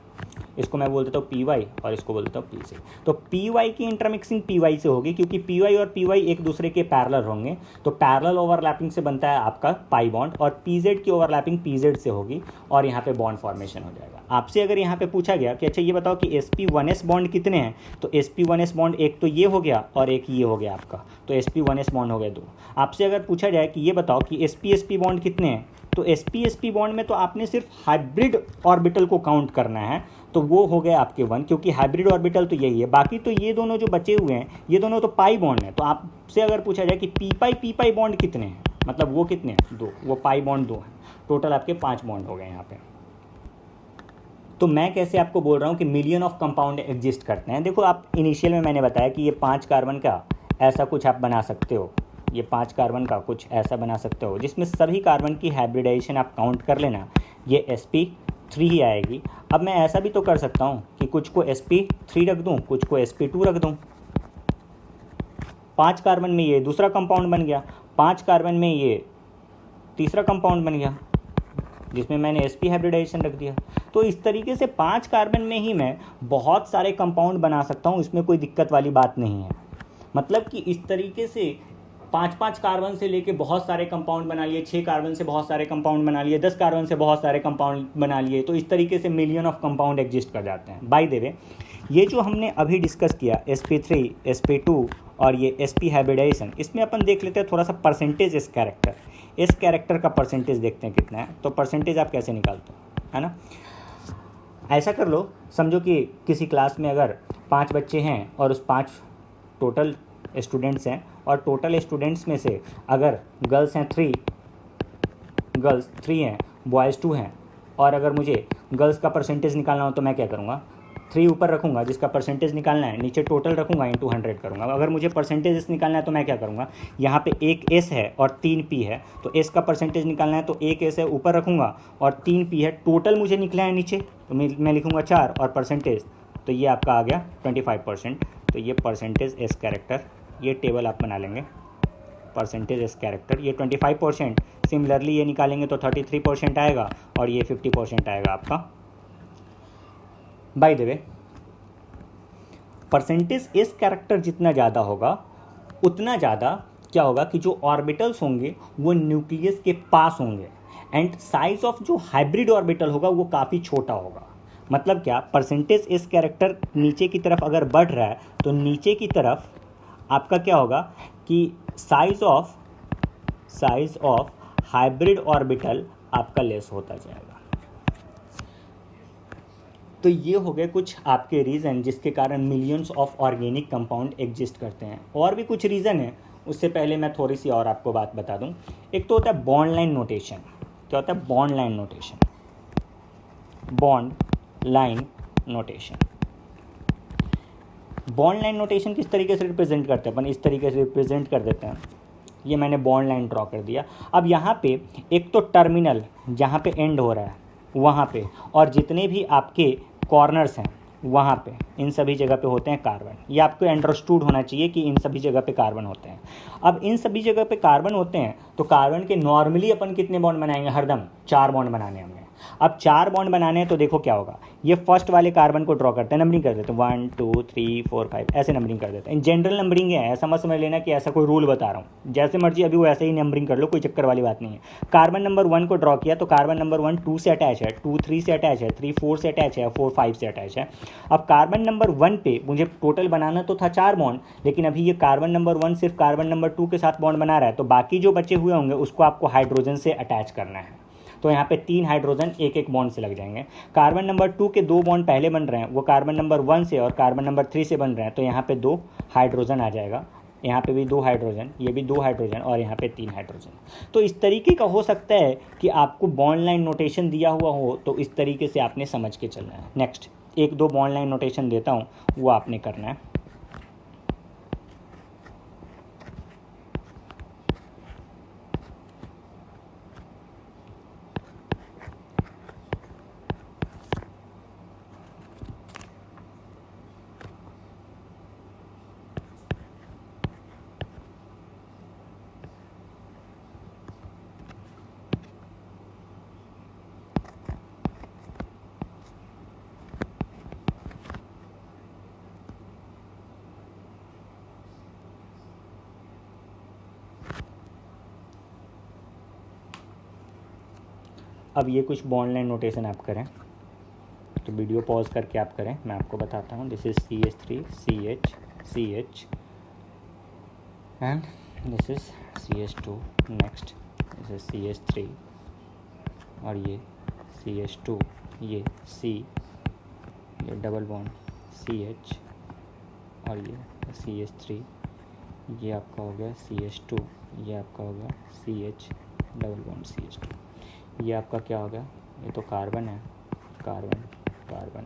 Speaker 1: इसको मैं बोल देता हूँ पी वाई और इसको बोल देता हूँ पी जेड। तो पी वाई की इंटरमिक्सिंग पी वाई से होगी, क्योंकि पी वाई और पी वाई एक दूसरे के पैरेलल होंगे, तो पैरेलल ओवरलैपिंग से बनता है आपका पाई बॉन्ड, और पी जेड की ओवरलैपिंग पी जेड से होगी और यहाँ पे बॉन्ड फॉर्मेशन हो जाएगा। आपसे अगर यहाँ पे पूछा गया कि अच्छा ये बताओ कि sp1s बॉन्ड कितने हैं, तो sp1s बॉन्ड एक तो ये हो गया और एक ये हो गया आपका, तो sp1s बॉन्ड हो गए 2। आपसे अगर पूछा जाए कि ये बताओ कि sp बॉन्ड कितने हैं, तो sp बॉन्ड में तो आपने सिर्फ हाइब्रिड ऑर्बिटल को काउंट करना है, तो वो हो गए आपके 1, क्योंकि हाइब्रिड ऑर्बिटल तो यही है। बाकी तो ये दोनों जो बचे हुए हैं ये दोनों तो पाई बॉन्ड है। तो आपसे अगर पूछा जाए कि पी पाई बॉन्ड कितने हैं, मतलब वो कितने हैं, 2, वो पाई बॉन्ड 2 हैं, टोटल आपके 5 बॉन्ड हो गए यहाँ पे। तो मैं कैसे आपको बोल रहा हूँ कि मिलियन ऑफ कंपाउंड एग्जिस्ट करते हैं। देखो आप इनिशियल में मैंने बताया कि ये 5 कार्बन का ऐसा कुछ आप बना सकते हो, ये 5 कार्बन का कुछ ऐसा बना सकते हो जिसमें सभी कार्बन की हाइब्रिडाइजेशन आप काउंट कर लेना, ये sp3 ही आएगी। अब मैं ऐसा भी तो कर सकता हूँ कि कुछ को sp3 रख दूँ, कुछ को sp2 रख दूँ। 5 कार्बन में ये दूसरा कंपाउंड बन गया, 5 कार्बन में ये तीसरा कंपाउंड बन गया जिसमें मैंने sp हाइब्रिडाइजेशन रख दिया। तो इस तरीके से 5 कार्बन में ही मैं बहुत सारे कंपाउंड बना सकता हूँ, इसमें कोई दिक्कत वाली बात नहीं है। मतलब कि इस तरीके से 5-5 कार्बन से लेके बहुत सारे कंपाउंड बना लिए, 6 कार्बन से बहुत सारे कंपाउंड बना लिए, 10 कार्बन से बहुत सारे कंपाउंड बना लिए, तो इस तरीके से मिलियन ऑफ कंपाउंड एग्जिस्ट कर जाते हैं। बाय द वे, ये जो हमने अभी डिस्कस किया sp3, sp2 और ये sp हाइब्रिडाइजेशन, इसमें अपन देख लेते हैं थोड़ा सा परसेंटेज इस कैरेक्टर का परसेंटेज देखते हैं कितना है। तो परसेंटेज आप कैसे निकालते हो, है ना। ऐसा कर लो, समझो कि किसी क्लास में अगर 5 बच्चे हैं और उस 5 टोटल स्टूडेंट्स हैं, और टोटल स्टूडेंट्स में से अगर गर्ल्स हैं 3 हैं, बॉयज़ 2 हैं, और अगर मुझे गर्ल्स का परसेंटेज निकालना हो तो मैं क्या करूँगा, 3 ऊपर रखूँगा जिसका परसेंटेज निकालना है, नीचे टोटल रखूँगा इंटू 100 करूँगा। अगर मुझे परसेंटेज निकालना है तो मैं क्या करूँगा, यहाँ पे एक S है और 3 P है, तो S का परसेंटेज निकालना है तो एक S है ऊपर रखूँगा और 3 P है, टोटल मुझे निकला है नीचे, तो मैं लिखूँगा 4 और परसेंटेज, तो ये आपका आ गया 25%। तो ये परसेंटेज S कैरेक्टर, ये टेबल आप बना लेंगे, परसेंटेज S कैरेक्टर, ये 25%। सिमिलरली ये निकालेंगे तो 33% आएगा और ये 50% आएगा आपका। By the way, percentage S character जितना ज़्यादा होगा उतना ज़्यादा क्या होगा कि जो ऑर्बिटल्स होंगे वो न्यूक्लियस के पास होंगे, एंड साइज ऑफ जो हाइब्रिड ऑर्बिटल होगा वो काफ़ी छोटा होगा। मतलब क्या, परसेंटेज S कैरेक्टर नीचे की तरफ अगर बढ़ रहा है तो नीचे की तरफ आपका क्या होगा कि साइज ऑफ हाइब्रिड ऑर्बिटल आपका लेस होता जाएगा। तो ये हो गए कुछ आपके रीज़न जिसके कारण millions of organic compound exist करते हैं। और भी कुछ रीज़न है, उससे पहले मैं थोड़ी सी और आपको बात बता दूं। एक तो होता है बॉन्ड लाइन नोटेशन। क्या होता है bond line notation? Bond line notation, bond line notation किस तरीके से रिप्रेजेंट करते हैं अपन, इस तरीके से रिप्रेजेंट कर देते हैं। ये मैंने बॉन्ड लाइन ड्रॉ कर दिया। अब यहाँ पे एक तो टर्मिनल जहाँ पे एंड हो रहा है वहाँ पे, और जितने भी आपके कॉर्नर्स हैं वहाँ पे, इन सभी जगह पे होते हैं कार्बन। ये आपको अंडरस्टूड होना चाहिए कि इन सभी जगह पे कार्बन होते हैं। अब इन सभी जगह पे कार्बन होते हैं तो कार्बन के नॉर्मली अपन कितने बॉन्ड बनाएंगे, हरदम 4 बॉन्ड बनाने होंगे। अब 4 बॉन्ड बनाने हैं तो देखो क्या होगा, ये फर्स्ट वाले कार्बन को ड्रॉ करते हैं, नंबरिंग कर देते हैं 1 2 3 4 5 ऐसे नंबरिंग कर देते हैं। जनरल नंबरिंग है, ऐसा मत समझ लेना कि ऐसा कोई रूल बता रहा हूँ, जैसे मर्जी अभी वो ऐसे ही नंबरिंग कर लो, कोई चक्कर वाली बात नहीं है। कार्बन नंबर 1 को ड्रॉ किया तो कार्बन नंबर 1 2 से अटैच है, 2 3 से अटैच है, 3 4 से अटैच है, 4 5 से अटैच है। अब कार्बन नंबर 1 पे मुझे टोटल बनाना तो था 4 बॉन्ड, लेकिन अभी ये कार्बन नंबर 1 सिर्फ कार्बन नंबर 2 के साथ बॉन्ड बना रहा है, तो बाकी जो बचे हुए होंगे उसको आपको हाइड्रोजन से अटैच करना है। तो यहाँ पे 3 हाइड्रोजन एक एक बॉन्ड से लग जाएंगे। कार्बन नंबर 2 के 2 बॉन्ड पहले बन रहे हैं, वो कार्बन नंबर 1 से और कार्बन नंबर 3 से बन रहे हैं, तो यहाँ पे 2 हाइड्रोजन आ जाएगा, यहाँ पे भी 2 हाइड्रोजन, ये भी 2 हाइड्रोजन और यहाँ पे 3 हाइड्रोजन। तो इस तरीके का हो सकता है कि आपको बॉन्ड लाइन नोटेशन दिया हुआ हो तो इस तरीके से आपने समझ के चलना है। नेक्स्ट 1-2 बॉन्ड लाइन नोटेशन देता हूँ, वो आपने करना है। अब ये कुछ बॉन्ड लाइन नोटेशन आप करें, तो वीडियो पॉज करके आप करें, मैं आपको बताता हूँ। This is CH3 CH CH and this is CH2। Next this is CH3 और ये CH2, ये C, ये डबल बॉन्ड CH और ये CH3, ये आपका हो गया CH2, ये आपका हो गया CH डबल बॉन्ड CH2। ये आपका क्या हो गया, ये तो कार्बन है, कार्बन कार्बन,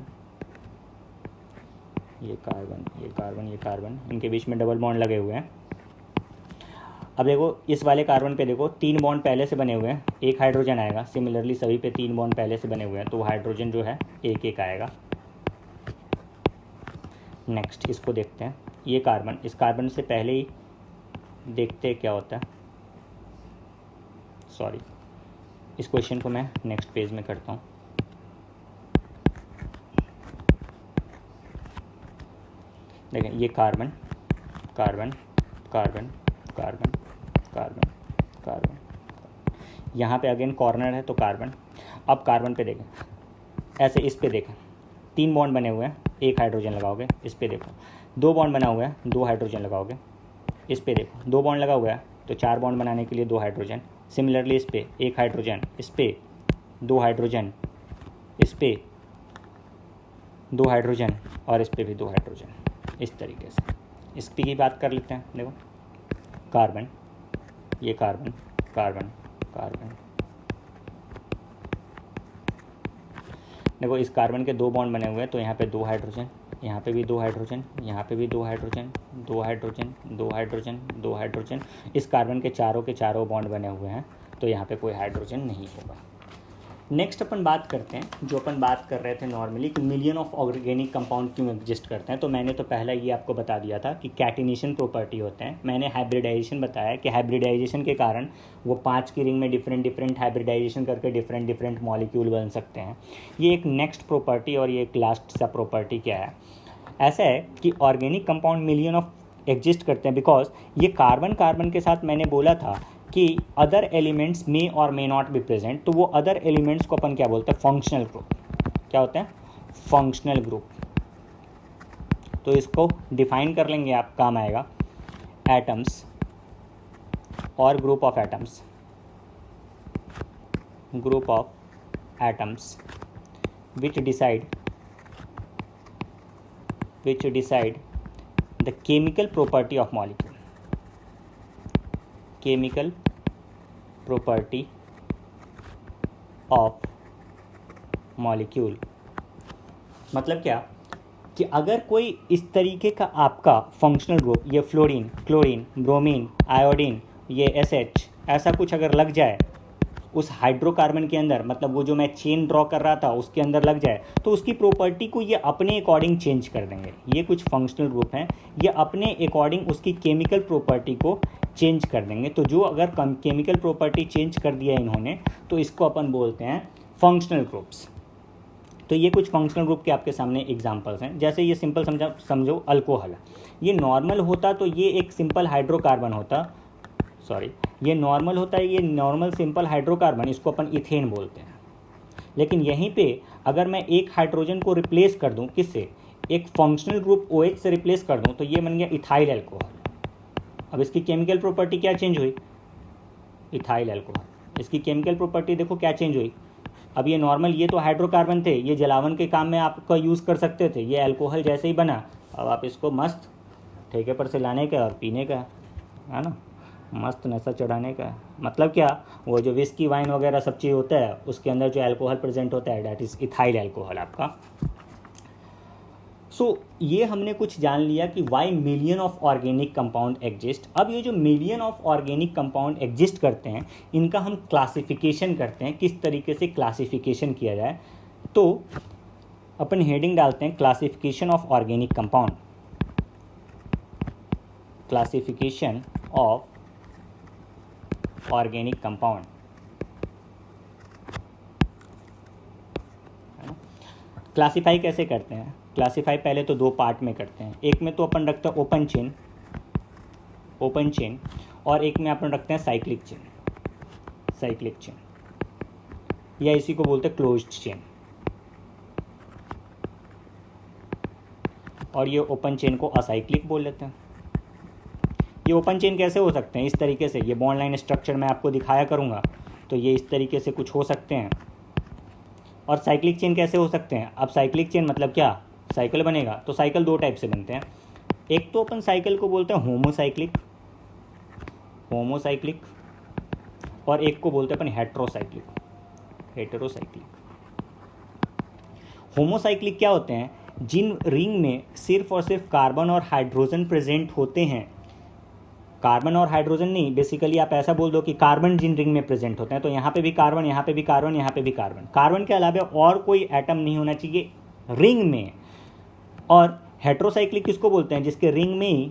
Speaker 1: ये कार्बन ये कार्बन ये कार्बन, इनके बीच में डबल बॉन्ड लगे हुए हैं। अब देखो इस वाले कार्बन पे देखो 3 बॉन्ड पहले से बने हुए हैं, एक हाइड्रोजन आएगा। सिमिलरली सभी पे 3 बॉन्ड पहले से बने हुए हैं, तो हाइड्रोजन जो है एक एक आएगा। नेक्स्ट इसको देखते हैं, ये कार्बन, इस कार्बन से पहले ही देखते हैं क्या होता है। सॉरी, इस क्वेश्चन को मैं नेक्स्ट पेज में करता हूँ। देखें ये carbon carbon carbon carbon carbon carbon, यहाँ पे अगेन कॉर्नर है तो कार्बन। अब कार्बन पे देखें, ऐसे इस पे देखें 3 बॉन्ड बने हुए हैं, एक हाइड्रोजन लगाओगे। इस पे देखो 2 बॉन्ड बना हुआ है, 2 हाइड्रोजन लगाओगे। इस पे देखो 2 बॉन्ड लगा हुआ है, तो 4 बॉन्ड बनाने के लिए 2 हाइड्रोजन। सिमिलरली इस पे 1 हाइड्रोजन, इस पे 2 हाइड्रोजन, इस पे 2 हाइड्रोजन और इस पे भी 2 हाइड्रोजन। इस तरीके से इस पे की बात कर लेते हैं। देखो कार्बन, ये कार्बन कार्बन कार्बन, देखो इस कार्बन के 2 बॉन्ड बने हुए हैं, तो यहाँ पे 2 हाइड्रोजन, यहाँ पे भी 2 हाइड्रोजन, यहाँ पे भी 2 हाइड्रोजन, 2 हाइड्रोजन 2 हाइड्रोजन 2 हाइड्रोजन। इस कार्बन के चारों बॉन्ड बने हुए हैं, तो यहाँ पे कोई हाइड्रोजन नहीं होगा। नेक्स्ट अपन बात करते हैं, जो अपन बात कर रहे थे नॉर्मली कि मिलियन ऑफ ऑर्गेनिक कंपाउंड क्यों एग्जिस्ट करते हैं। तो मैंने तो पहला ये आपको बता दिया था कि कैटिनेशन प्रॉपर्टी होते हैं। मैंने हाइब्रिडाइजेशन बताया कि हाइब्रिडाइजेशन के कारण वो 5 की रिंग में डिफरेंट हाइब्रिडाइजेशन करके डिफरेंट मॉलिक्यूल बन सकते हैं। ये एक नेक्स्ट प्रॉपर्टी, और ये एक लास्ट सा प्रॉपर्टी क्या है, ऐसा है कि organic compound million of exist करते हैं बिकॉज ये कार्बन के साथ मैंने बोला था कि अदर एलिमेंट्स मे और मे नॉट बी प्रेजेंट। तो वो अदर एलिमेंट्स को अपन क्या बोलते हैं, फंक्शनल ग्रुप। क्या होते हैं, फंक्शनल ग्रुप। तो इसको डिफाइन कर लेंगे आप, काम आएगा। एटम्स और group of atoms, group of atoms which decide the chemical property of molecule, chemical property of molecule। मतलब क्या कि अगर कोई इस तरीके का आपका फंक्शनल ग्रुप, ये फ्लोरीन, क्लोरीन, ब्रोमीन, आयोडीन, ये SH, ऐसा कुछ अगर लग जाए उस हाइड्रोकार्बन के अंदर, मतलब वो जो मैं चेन ड्रॉ कर रहा था उसके अंदर लग जाए, तो उसकी प्रॉपर्टी को ये अपने अकॉर्डिंग चेंज कर देंगे। ये कुछ फंक्शनल ग्रुप हैं, ये अपने अकॉर्डिंग उसकी केमिकल प्रॉपर्टी को चेंज कर देंगे। तो जो अगर केमिकल प्रॉपर्टी चेंज कर दिया इन्होंने, तो इसको अपन बोलते हैं फंक्शनल ग्रुप्स। तो ये कुछ फंक्शनल ग्रुप के आपके सामने एग्जांपल्स हैं। जैसे ये सिंपल समझो अल्कोहल, ये नॉर्मल होता तो ये एक सिंपल हाइड्रोकार्बन होता, सॉरी ये नॉर्मल होता है, ये नॉर्मल सिंपल हाइड्रोकार्बन, इसको अपन इथेन बोलते हैं। लेकिन यहीं पे अगर मैं एक हाइड्रोजन को रिप्लेस कर दूं, किससे, एक फंक्शनल ग्रुप OH से रिप्लेस कर दूं, तो ये बन गया इथाइल अल्कोहल। अब इसकी केमिकल प्रॉपर्टी क्या चेंज हुई, इथाइल अल्कोहल। इसकी केमिकल प्रॉपर्टी देखो क्या चेंज हुई। अब ये नॉर्मल, ये तो हाइड्रोकार्बन थे, ये जलावन के काम में आपका यूज़ कर सकते थे, ये अल्कोहल जैसे ही बना, अब आप इसको मस्त ठेके पर से लाने का और पीने का है ना, मस्त नशा चढ़ाने का। मतलब क्या, वो जो विस्की वाइन वगैरह सब चीज़ होता है उसके अंदर जो अल्कोहल प्रेजेंट होता है, डैट इज़ इथाइल अल्कोहल आपका। सो ये हमने कुछ जान लिया कि why million of organic compound exist. अब ये जो million of organic compound exist करते हैं, इनका हम क्लासिफिकेशन करते हैं, किस तरीके से क्लासिफिकेशन किया जाए। तो अपन हेडिंग डालते हैं classification of organic compound, classification of organic compound. Classify कैसे करते हैं, क्लासीफाई पहले तो 2 पार्ट में करते हैं। एक में तो अपन रखते हैं ओपन चेन, और एक में अपन रखते हैं साइक्लिक चेन, या इसी को बोलते हैं क्लोज्ड चेन। और ये ओपन चेन को असाइक्लिक बोल लेते हैं। ये ओपन चेन कैसे हो सकते हैं, इस तरीके से, ये बॉन्ड लाइन स्ट्रक्चर मैं आपको दिखाया करूँगा, तो ये इस तरीके से कुछ हो सकते हैं। और साइक्लिक चेन कैसे हो सकते हैं, अब साइक्लिक चेन मतलब क्या, साइकिल बनेगा, तो साइकिल 2 टाइप से बनते हैं। एक तो अपन साइकिल को बोलते हैं होमोसाइक्लिक, होमोसाइक्लिक, और एक को बोलते हैं अपन हेट्रोसाइक्लिक। होमोसाइक्लिक क्या होते हैं? जिन रिंग में सिर्फ और सिर्फ कार्बन और हाइड्रोजन प्रेजेंट होते हैं। कार्बन और हाइड्रोजन नहीं, बेसिकली आप ऐसा बोल दो कि कार्बन जिन रिंग में प्रेजेंट होते हैं, तो यहाँ पे भी कार्बन, यहाँ पे भी कार्बन, यहाँ पे भी कार्बन। कार्बन के अलावा और कोई एटम नहीं होना चाहिए रिंग में। और हेट्रोसाइक्लिक किसको बोलते हैं? जिसके रिंग में ही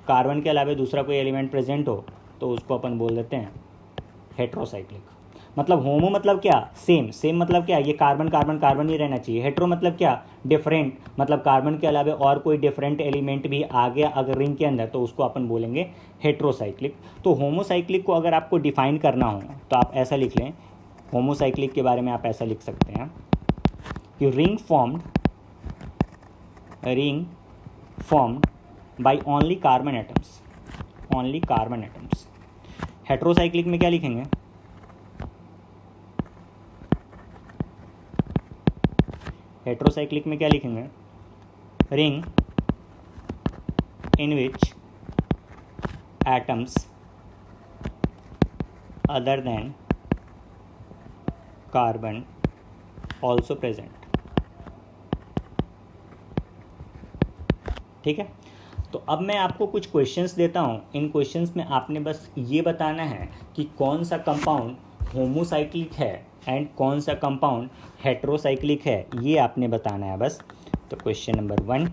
Speaker 1: कार्बन के अलावा दूसरा कोई एलिमेंट प्रेजेंट हो, तो उसको अपन बोल देते हैं हेट्रोसाइक्लिक। मतलब होमो मतलब क्या? सेम। सेम मतलब क्या? ये कार्बन कार्बन कार्बन ही रहना चाहिए। हेट्रो मतलब क्या? डिफरेंट, मतलब कार्बन के अलावा और कोई डिफरेंट एलिमेंट भी आ गया अगर रिंग के अंदर, तो उसको अपन बोलेंगे हेट्रोसाइक्लिक। तो होमोसाइक्लिक को अगर आपको डिफाइन करना हो तो आप ऐसा लिख लें, होमोसाइक्लिक के बारे में आप ऐसा लिख सकते हैं कि ring formed by only carbon atoms. Heterocyclic में क्या लिखेंगे? हेट्रोसाइक्लिक में क्या लिखेंगे? Ring in which atoms other than carbon also present. ठीक है। तो अब मैं आपको कुछ क्वेश्चंस देता हूँ। इन क्वेश्चंस में आपने बस ये बताना है कि कौन सा कंपाउंड होमोसाइक्लिक है एंड कौन सा कंपाउंड हेट्रोसाइक्लिक है, ये आपने बताना है बस। तो क्वेश्चन नंबर 1,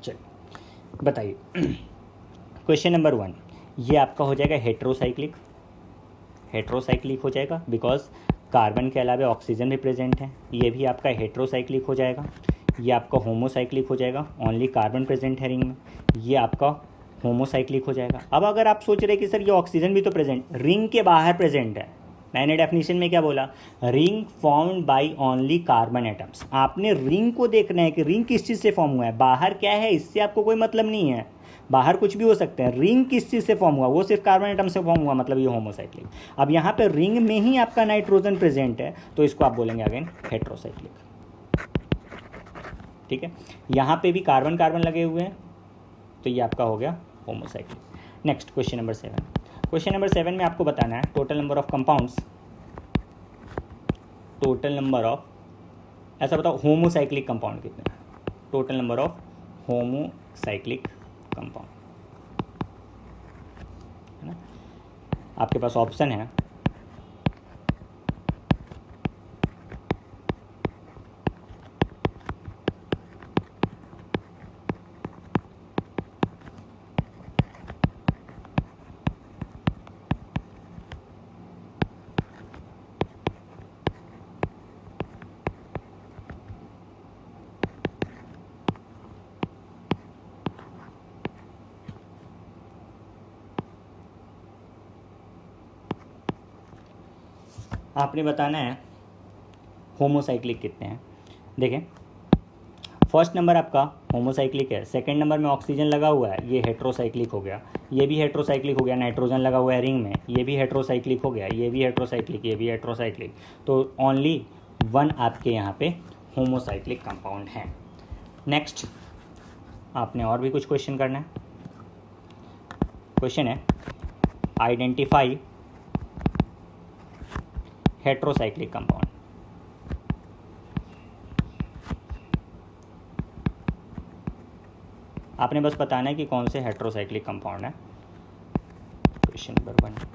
Speaker 1: चलिए बताइए। क्वेश्चन नंबर 1, ये आपका हो जाएगा हेट्रोसाइक्लिक हो जाएगा, बिकॉज कार्बन के अलावा ऑक्सीजन भी प्रेजेंट है। ये भी आपका हेट्रोसाइक्लिक हो जाएगा। ये आपका होमोसाइक्लिक हो जाएगा, ओनली कार्बन प्रेजेंट है रिंग में। ये आपका होमोसाइक्लिक हो जाएगा। अब अगर आप सोच रहे कि सर ये ऑक्सीजन भी तो प्रेजेंट, रिंग के बाहर प्रेजेंट है। मैंने डेफिनेशन में क्या बोला? Ring formed by only carbon atoms. आपने रिंग को देखना है कि रिंग किस चीज़ से फॉर्म हुआ है। बाहर क्या है इससे आपको कोई मतलब नहीं है, बाहर कुछ भी हो सकता है। रिंग किस चीज़ से फॉर्म हुआ? वो सिर्फ कार्बन एटम से फॉर्म हुआ, मतलब ये होमोसाइक्लिक। अब यहाँ पे रिंग में ही आपका नाइट्रोजन प्रेजेंट है, तो इसको आप बोलेंगे अगेन हेट्रोसाइक्लिक। ठीक है। यहाँ पे भी कार्बन कार्बन लगे हुए हैं, तो ये आपका हो गया homocyclic. Next question number 7। Question number 7 में आपको बताना है total number of compounds, total number of, ऐसा बताओ होमोसाइक्लिक कंपाउंड कितने हैं? Total number of homocyclic compound, है ना। आपके पास ऑप्शन है आपने बताना है होमोसाइक्लिक कितने हैं। देखें, फर्स्ट नंबर आपका होमोसाइक्लिक है, सेकंड नंबर में ऑक्सीजन लगा हुआ है, ये हेट्रोसाइक्लिक हो गया। ये भी हेट्रोसाइक्लिक हो गया, नाइट्रोजन लगा हुआ है रिंग में, ये भी हेट्रोसाइक्लिक हो गया। ये भी हेट्रोसाइक्लिक, ये भी हेट्रोसाइक्लिक। तो ओनली 1 आपके यहाँ पे होमोसाइक्लिक कंपाउंड है। नेक्स्ट आपने और भी कुछ क्वेश्चन करना है। क्वेश्चन है आइडेंटिफाई हेट्रोसाइक्लिक कंपाउंड। आपने बस बताना है कि कौन से हेट्रोसाइक्लिक कंपाउंड है। क्वेश्चन नंबर 1,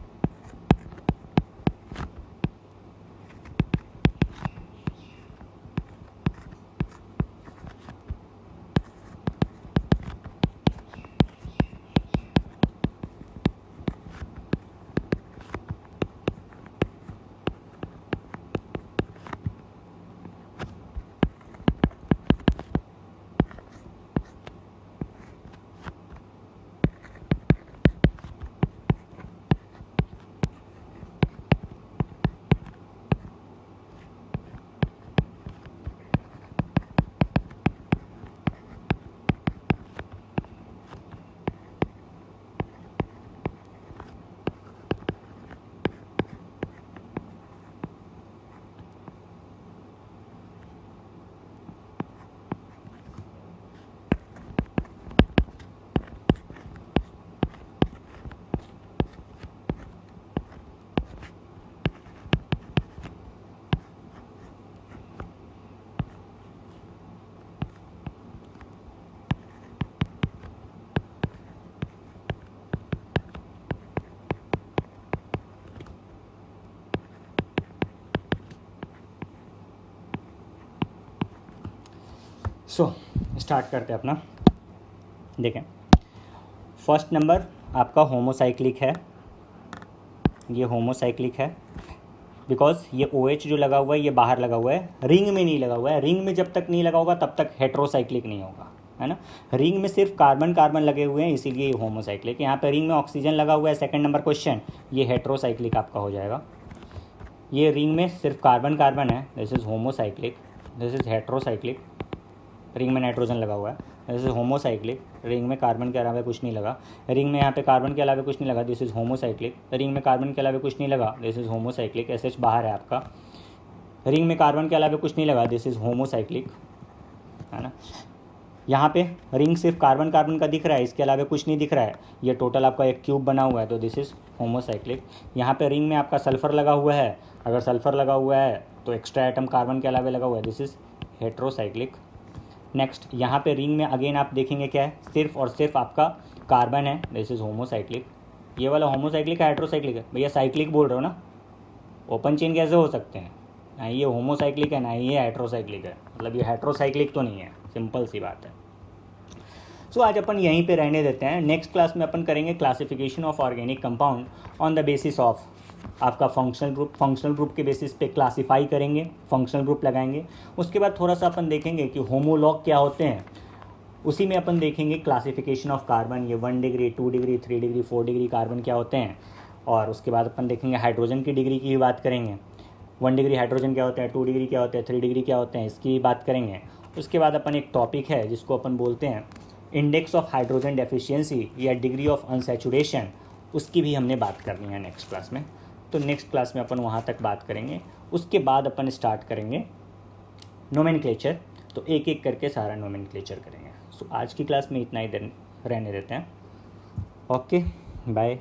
Speaker 1: सो स्टार्ट करते हैं अपना। देखें, फर्स्ट नंबर आपका होमोसाइक्लिक है, ये होमोसाइक्लिक है बिकॉज ये OH जो लगा हुआ है ये बाहर लगा हुआ है, रिंग में नहीं लगा हुआ है। रिंग में जब तक नहीं लगा होगा तब तक हेट्रोसाइक्लिक नहीं होगा, है ना। रिंग में सिर्फ कार्बन कार्बन लगे हुए हैं, इसीलिए ये होमोसाइक्लिक। यहाँ पे रिंग में ऑक्सीजन लगा हुआ है, सेकंड नंबर क्वेश्चन, ये हेट्रोसाइक्लिक आपका हो जाएगा। ये रिंग में सिर्फ कार्बन कार्बन है, this is homocyclic, this is heterocyclic. Ring में नाइट्रोजन लगा हुआ है, दिस इज़ होमोसाइक्लिक। रिंग में कार्बन के अलावा कुछ नहीं लगा, रिंग में यहाँ पे कार्बन के अलावा कुछ नहीं लगा, दिस इज़ होमोसाइक्लिक। रिंग में कार्बन के अलावा कुछ नहीं लगा, दिस इज़ होमोसाइक्लिक। SH बाहर है आपका। रिंग में कार्बन के अलावा कुछ नहीं लगा, दिस इज़ होमोसाइक्लिक, है ना। यहाँ पे रिंग सिर्फ कार्बन कार्बन का दिख रहा है, इसके अलावा कुछ नहीं दिख रहा है, ये टोटल आपका एक क्यूब बना हुआ है, तो दिस इज़ होमोसाइक्लिक। यहाँ पे रिंग में आपका सल्फ़र लगा हुआ है, अगर सल्फ़र लगा हुआ है तो एक्स्ट्रा एटम कार्बन के अलावा लगा हुआ है, दिस इज़ हेट्रोसाइक्लिक। नेक्स्ट, यहाँ पे रिंग में अगेन आप देखेंगे क्या है, सिर्फ और सिर्फ आपका कार्बन है, दिस इज़ होमोसाइक्लिक। ये वाला होमोसाइक्लिक है हेट्रोसाइक्लिक है? भैया साइक्लिक बोल रहे हो ना, ओपन चेन कैसे हो सकते हैं? ना ये होमोसाइक्लिक है ना ये हेट्रोसाइक्लिक है, मतलब ये हेट्रोसाइक्लिक तो नहीं है, सिंपल सी बात है। सो आज अपन यहीं पे रहने देते हैं। नेक्स्ट क्लास में अपन करेंगे classification of organic compound on the basis of आपका फंक्शनल ग्रुप के बेसिस पे क्लासीफाई करेंगे, फंक्शनल ग्रुप लगाएंगे। उसके बाद थोड़ा सा अपन देखेंगे कि होमोलॉग क्या होते हैं, उसी में अपन देखेंगे क्लासिफिकेशन ऑफ कार्बन, ये 1 degree 2 degree 3 degree 4 degree carbon क्या होते हैं। और उसके बाद अपन देखेंगे हाइड्रोजन की डिग्री की भी बात करेंगे, 1 डिग्री हाइड्रोजन क्या होता है, 2 डिग्री क्या होते हैं, 3 डिग्री क्या होते हैं, इसकी बात करेंगे। उसके बाद अपन एक टॉपिक है जिसको अपन बोलते हैं इंडेक्स ऑफ हाइड्रोजन डेफिशिएंसी या डिग्री ऑफ अनसैचुरेशन, उसकी भी हमने बात करनी है नेक्स्ट क्लास में। तो नेक्स्ट क्लास में अपन वहाँ तक बात करेंगे। उसके बाद अपन स्टार्ट करेंगे नोमेनक्लेचर, तो एक एक करके सारा नोमेनक्लेचर करेंगे। सो आज की क्लास में इतना ही रहने देते हैं। Okay, bye.